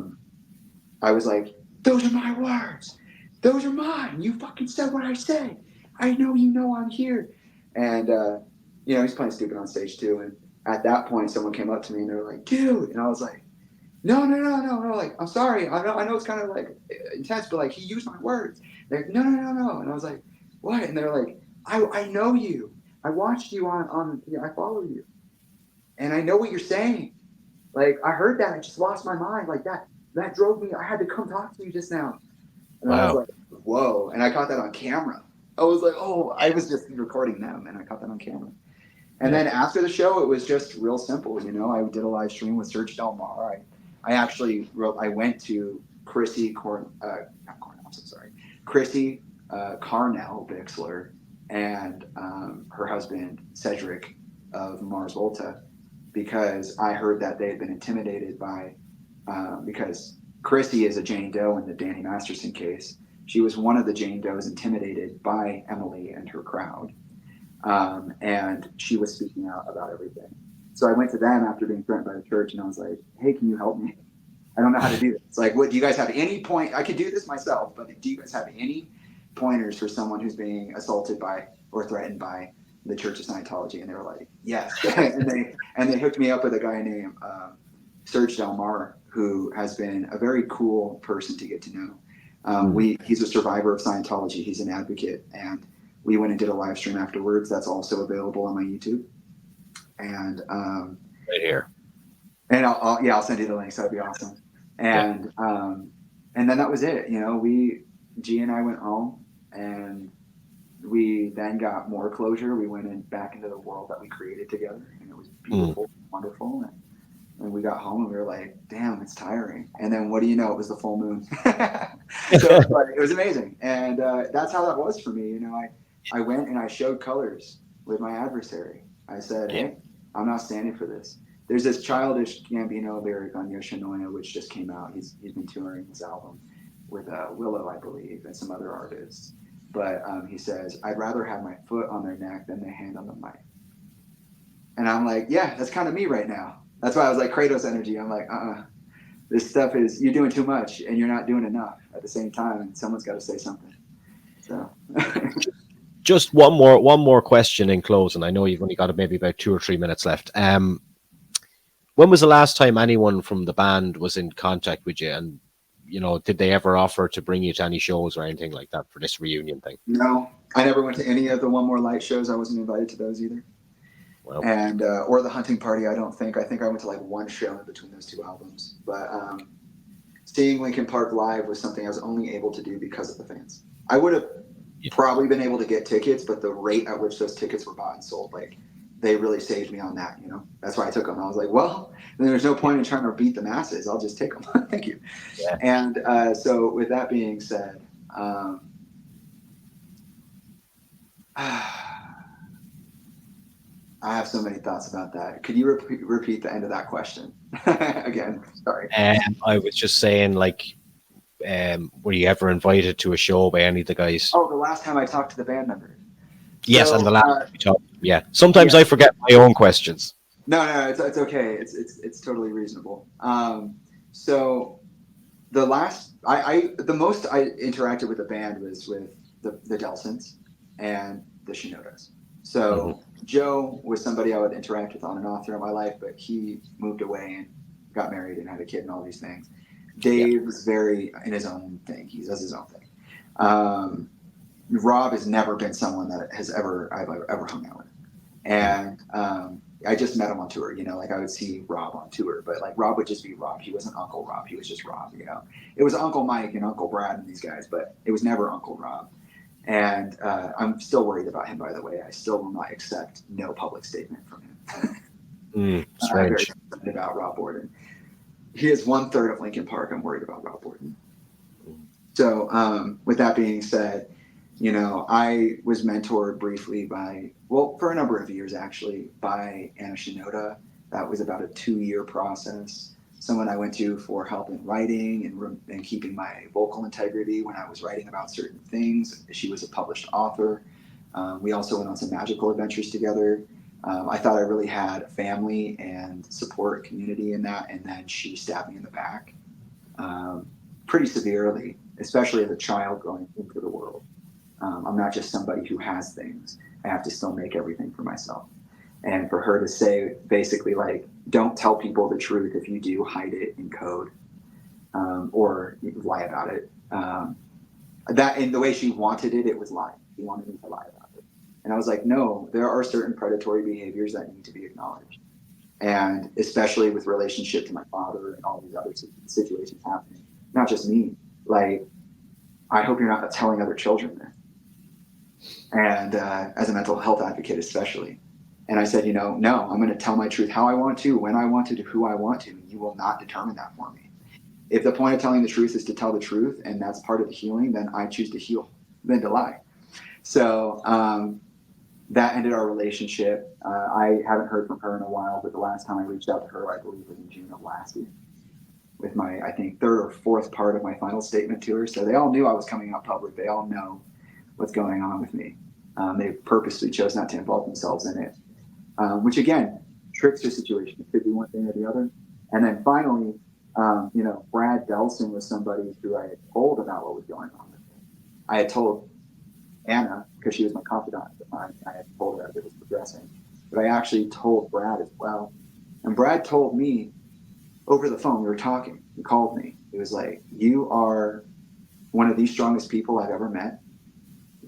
Speaker 2: was like, those are my words. Those are mine. You fucking said what I said. I know you know I'm here. And, you know, he's playing stupid on stage too. And at that point, someone came up to me and they were like, dude. And I was like, no. Like, I'm sorry. I know it's kind of like intense, but like, he used my words. They're like, no. And I was like, what? And they're like, I know you. I watched you on I follow you. And I know what you're saying. Like, I heard that. I just lost my mind. Like, that drove me. I had to come talk to you just now. And I was
Speaker 1: Wow.
Speaker 2: like, whoa. And I caught that on camera. I was like, oh, I was just recording them and I caught that on camera. And then after the show, it was just real simple. You know, I did a live stream with Serge Del Mar. I went to Chrissy Carnell Bixler and her husband, Cedric of Mars Volta, because I heard that they had been intimidated by, because Chrissy is a Jane Doe in the Danny Masterson case. She was one of the Jane Does intimidated by Emily and her crowd. And she was speaking out about everything. So I went to them after being threatened by the church, and I was like, hey, can you help me? I don't know how to do this. Like, what do you guys have any point? I could do this myself, but do you guys have any pointers for someone who's being assaulted by or threatened by the Church of Scientology? And they were like, yes. and they hooked me up with a guy named Serge Del Mar, who has been a very cool person to get to know. He's a survivor of Scientology. He's an advocate, and we went and did a live stream afterwards. That's also available on my YouTube. And
Speaker 1: right here.
Speaker 2: And I'll send you the links. That'd be awesome.
Speaker 1: Yeah.
Speaker 2: And then that was it. You know, G and I went home, and we then got more closure. We went back into the world that we created together, and it was
Speaker 1: Mm.
Speaker 2: beautiful, wonderful. And we got home, and we were like, "Damn, it's tiring." And then what do you know? It was the full moon. So it was amazing, and that's how that was for me. You know, I went and I showed colors with my adversary. I said,
Speaker 1: Yeah.
Speaker 2: "Hey, I'm not standing for this." There's this Childish Gambino lyric on Yoshinoya, which just came out. He's been touring his album with Willow, I believe, and some other artists. But he says, "I'd rather have my foot on their neck than their hand on the mic." And I'm like, yeah, that's kind of me right now. That's why I was like Kratos energy. I'm like, this stuff is, you're doing too much and you're not doing enough at the same time, and someone's got to say something. So
Speaker 1: Just one more question in closing. I know you've only got maybe about 2 or 3 minutes left. When was the last time anyone from the band was in contact with you? And did they ever offer to bring you to any shows or anything like that for this reunion thing?
Speaker 2: no, I never went to any of the One More Light shows. I wasn't invited to those either.
Speaker 1: Well,
Speaker 2: And or the Hunting Party. I don't think. I think I went to like one show in between those two albums. But seeing Linkin Park live was something I was only able to do because of the fans. I would have probably been able to get tickets, but the rate at which those tickets were bought and sold, like, they really saved me on that. You know, that's why I took them. I was like, well, there's no point in trying to beat the masses. I'll just take them. Thank you.
Speaker 1: yeah.
Speaker 2: And so with that being said, I have so many thoughts about that. Could you repeat the end of that question again? Sorry.
Speaker 1: I was just saying, like, were you ever invited to a show by any of the guys?
Speaker 2: Oh, the last time I talked to the band members.
Speaker 1: Yes,
Speaker 2: So,
Speaker 1: and the last time we talked. Yeah. Sometimes I forget my own questions.
Speaker 2: No, it's okay. It's totally reasonable. So the last the most I interacted with the band was with the Delsons and the Shinodas. So Joe was somebody I would interact with on and off throughout my life, but he moved away and got married and had a kid and all these things. Dave was very in his own thing. He does his own thing. Rob has never been someone that I've ever hung out with, and I just met him on tour. You know, like I would see Rob on tour, but like Rob would just be Rob. He wasn't Uncle Rob. He was just Rob. You know, it was Uncle Mike and Uncle Brad and these guys, but it was never Uncle Rob. And I'm still worried about him, by the way. I still will not accept no public statement from him. I'm very excited about Rob Borden. He is 1/3 of Linkin Park. I'm worried about Rob Borden. So with that being said, you know, I was mentored briefly for a number of years actually, by Anna Shinoda. That was about a 2-year process. Someone I went to for help in writing and keeping my vocal integrity when I was writing about certain things. She was a published author. We also went on some magical adventures together. I thought I really had a family and support community in that, and then she stabbed me in the back pretty severely, especially as a child growing into the world. I'm not just somebody who has things. I have to still make everything for myself. And for her to say basically like, don't tell people the truth. If you do, hide it in code or lie about it. That in the way she wanted it, it was lying. She wanted me to lie about it. And I was like, no, there are certain predatory behaviors that need to be acknowledged. And especially with relationship to my father and all these other situations happening, not just me, like, I hope you're not telling other children this. And as a mental health advocate, especially. And I said, no, I'm going to tell my truth how I want to, when I want to who I want to. And you will not determine that for me. If the point of telling the truth is to tell the truth, and that's part of the healing, then I choose to heal than to lie. So that ended our relationship. I haven't heard from her in a while, but the last time I reached out to her, I believe, was in June of last year, with my, I think, 3rd or 4th part of my final statement to her. So they all knew I was coming out public. They all know what's going on with me. They purposely chose not to involve themselves in it, which again, tricks the situation. It could be one thing or the other. And then finally, Brad Delson was somebody who I had told about what was going on with me. I had told Anna, because she was my confidant at the time, I had told her as it was progressing. But I actually told Brad as well. And Brad told me over the phone, we were talking, he called me. He was like, you are one of the strongest people I've ever met.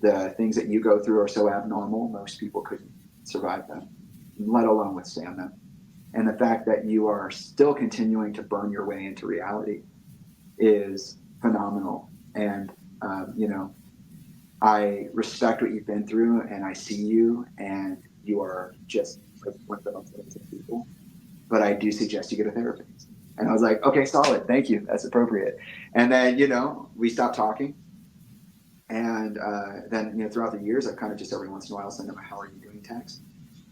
Speaker 2: The things that you go through are so abnormal, most people couldn't survive them, let alone withstand them. And the fact that you are still continuing to burn your way into reality is phenomenal. And, you know, I respect what you've been through, and I see you, and you are just like one of the most amazing people. But I do suggest you get a therapist. And I was like, okay, solid. Thank you. That's appropriate. And then, you know, we stopped talking. And then, you know, throughout the years, I've kind of just every once in a while send him a "How are you doing?" text.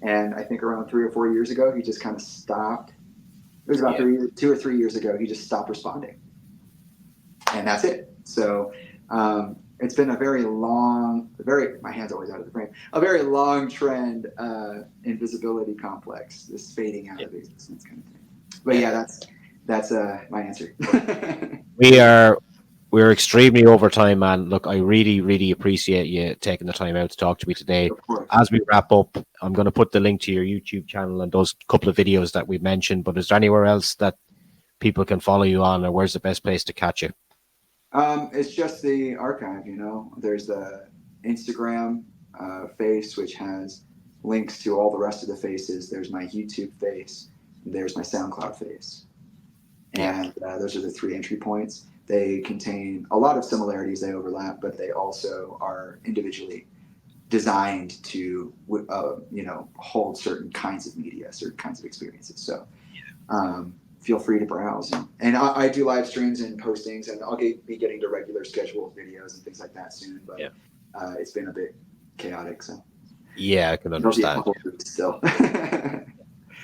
Speaker 2: And I think around 3 or 4 years ago, he just kind of stopped. It was about
Speaker 1: Yeah.
Speaker 2: 2 or 3 years ago. He just stopped responding, and that's it. So it's been a very long, my hand's always out of the frame. A very long trend in visibility complex, this fading out
Speaker 1: Yeah.
Speaker 2: of existence kind of thing. But
Speaker 1: Yeah.
Speaker 2: yeah, that's my answer.
Speaker 1: We are we're extremely over time, man. Look, I really, really appreciate you taking the time out to talk to me today.
Speaker 2: Of course.
Speaker 1: As we wrap up, I'm going to put the link to your YouTube channel and those couple of videos that we mentioned. But is there anywhere else that people can follow you on, or where's the best place to catch you?
Speaker 2: It's just the archive, you know. There's the Instagram face, which has links to all the rest of the faces. There's my YouTube face. There's my SoundCloud face.
Speaker 1: Yeah.
Speaker 2: And those are the three entry points. They contain a lot of similarities, they overlap, but they also are individually designed to, you know, hold certain kinds of media, certain kinds of experiences. So feel free to browse. And I do live streams and postings, and I'll be getting to regular scheduled videos and things like that soon. But
Speaker 1: Yeah.
Speaker 2: it's been a bit chaotic, so
Speaker 1: Yeah, I can
Speaker 2: there'll be a
Speaker 1: understand.
Speaker 2: couple of weeks still.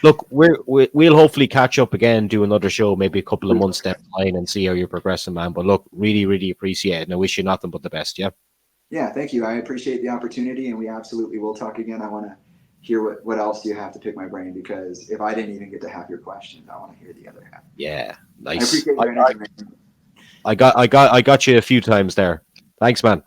Speaker 1: Look, we'll hopefully catch up again, do another show, maybe a couple of months down the line, and see how you're progressing, man. But look, really, really appreciate it, and I wish you nothing but the best. Yeah.
Speaker 2: Yeah, thank you. I appreciate the opportunity, and we absolutely will talk again. I want to hear what else you have to pick my brain, because if I didn't even get to have your questions, I want to hear the other half.
Speaker 1: Yeah.
Speaker 2: I
Speaker 1: Nice.
Speaker 2: appreciate your energy, man.
Speaker 1: I got you a few times there. Thanks, man.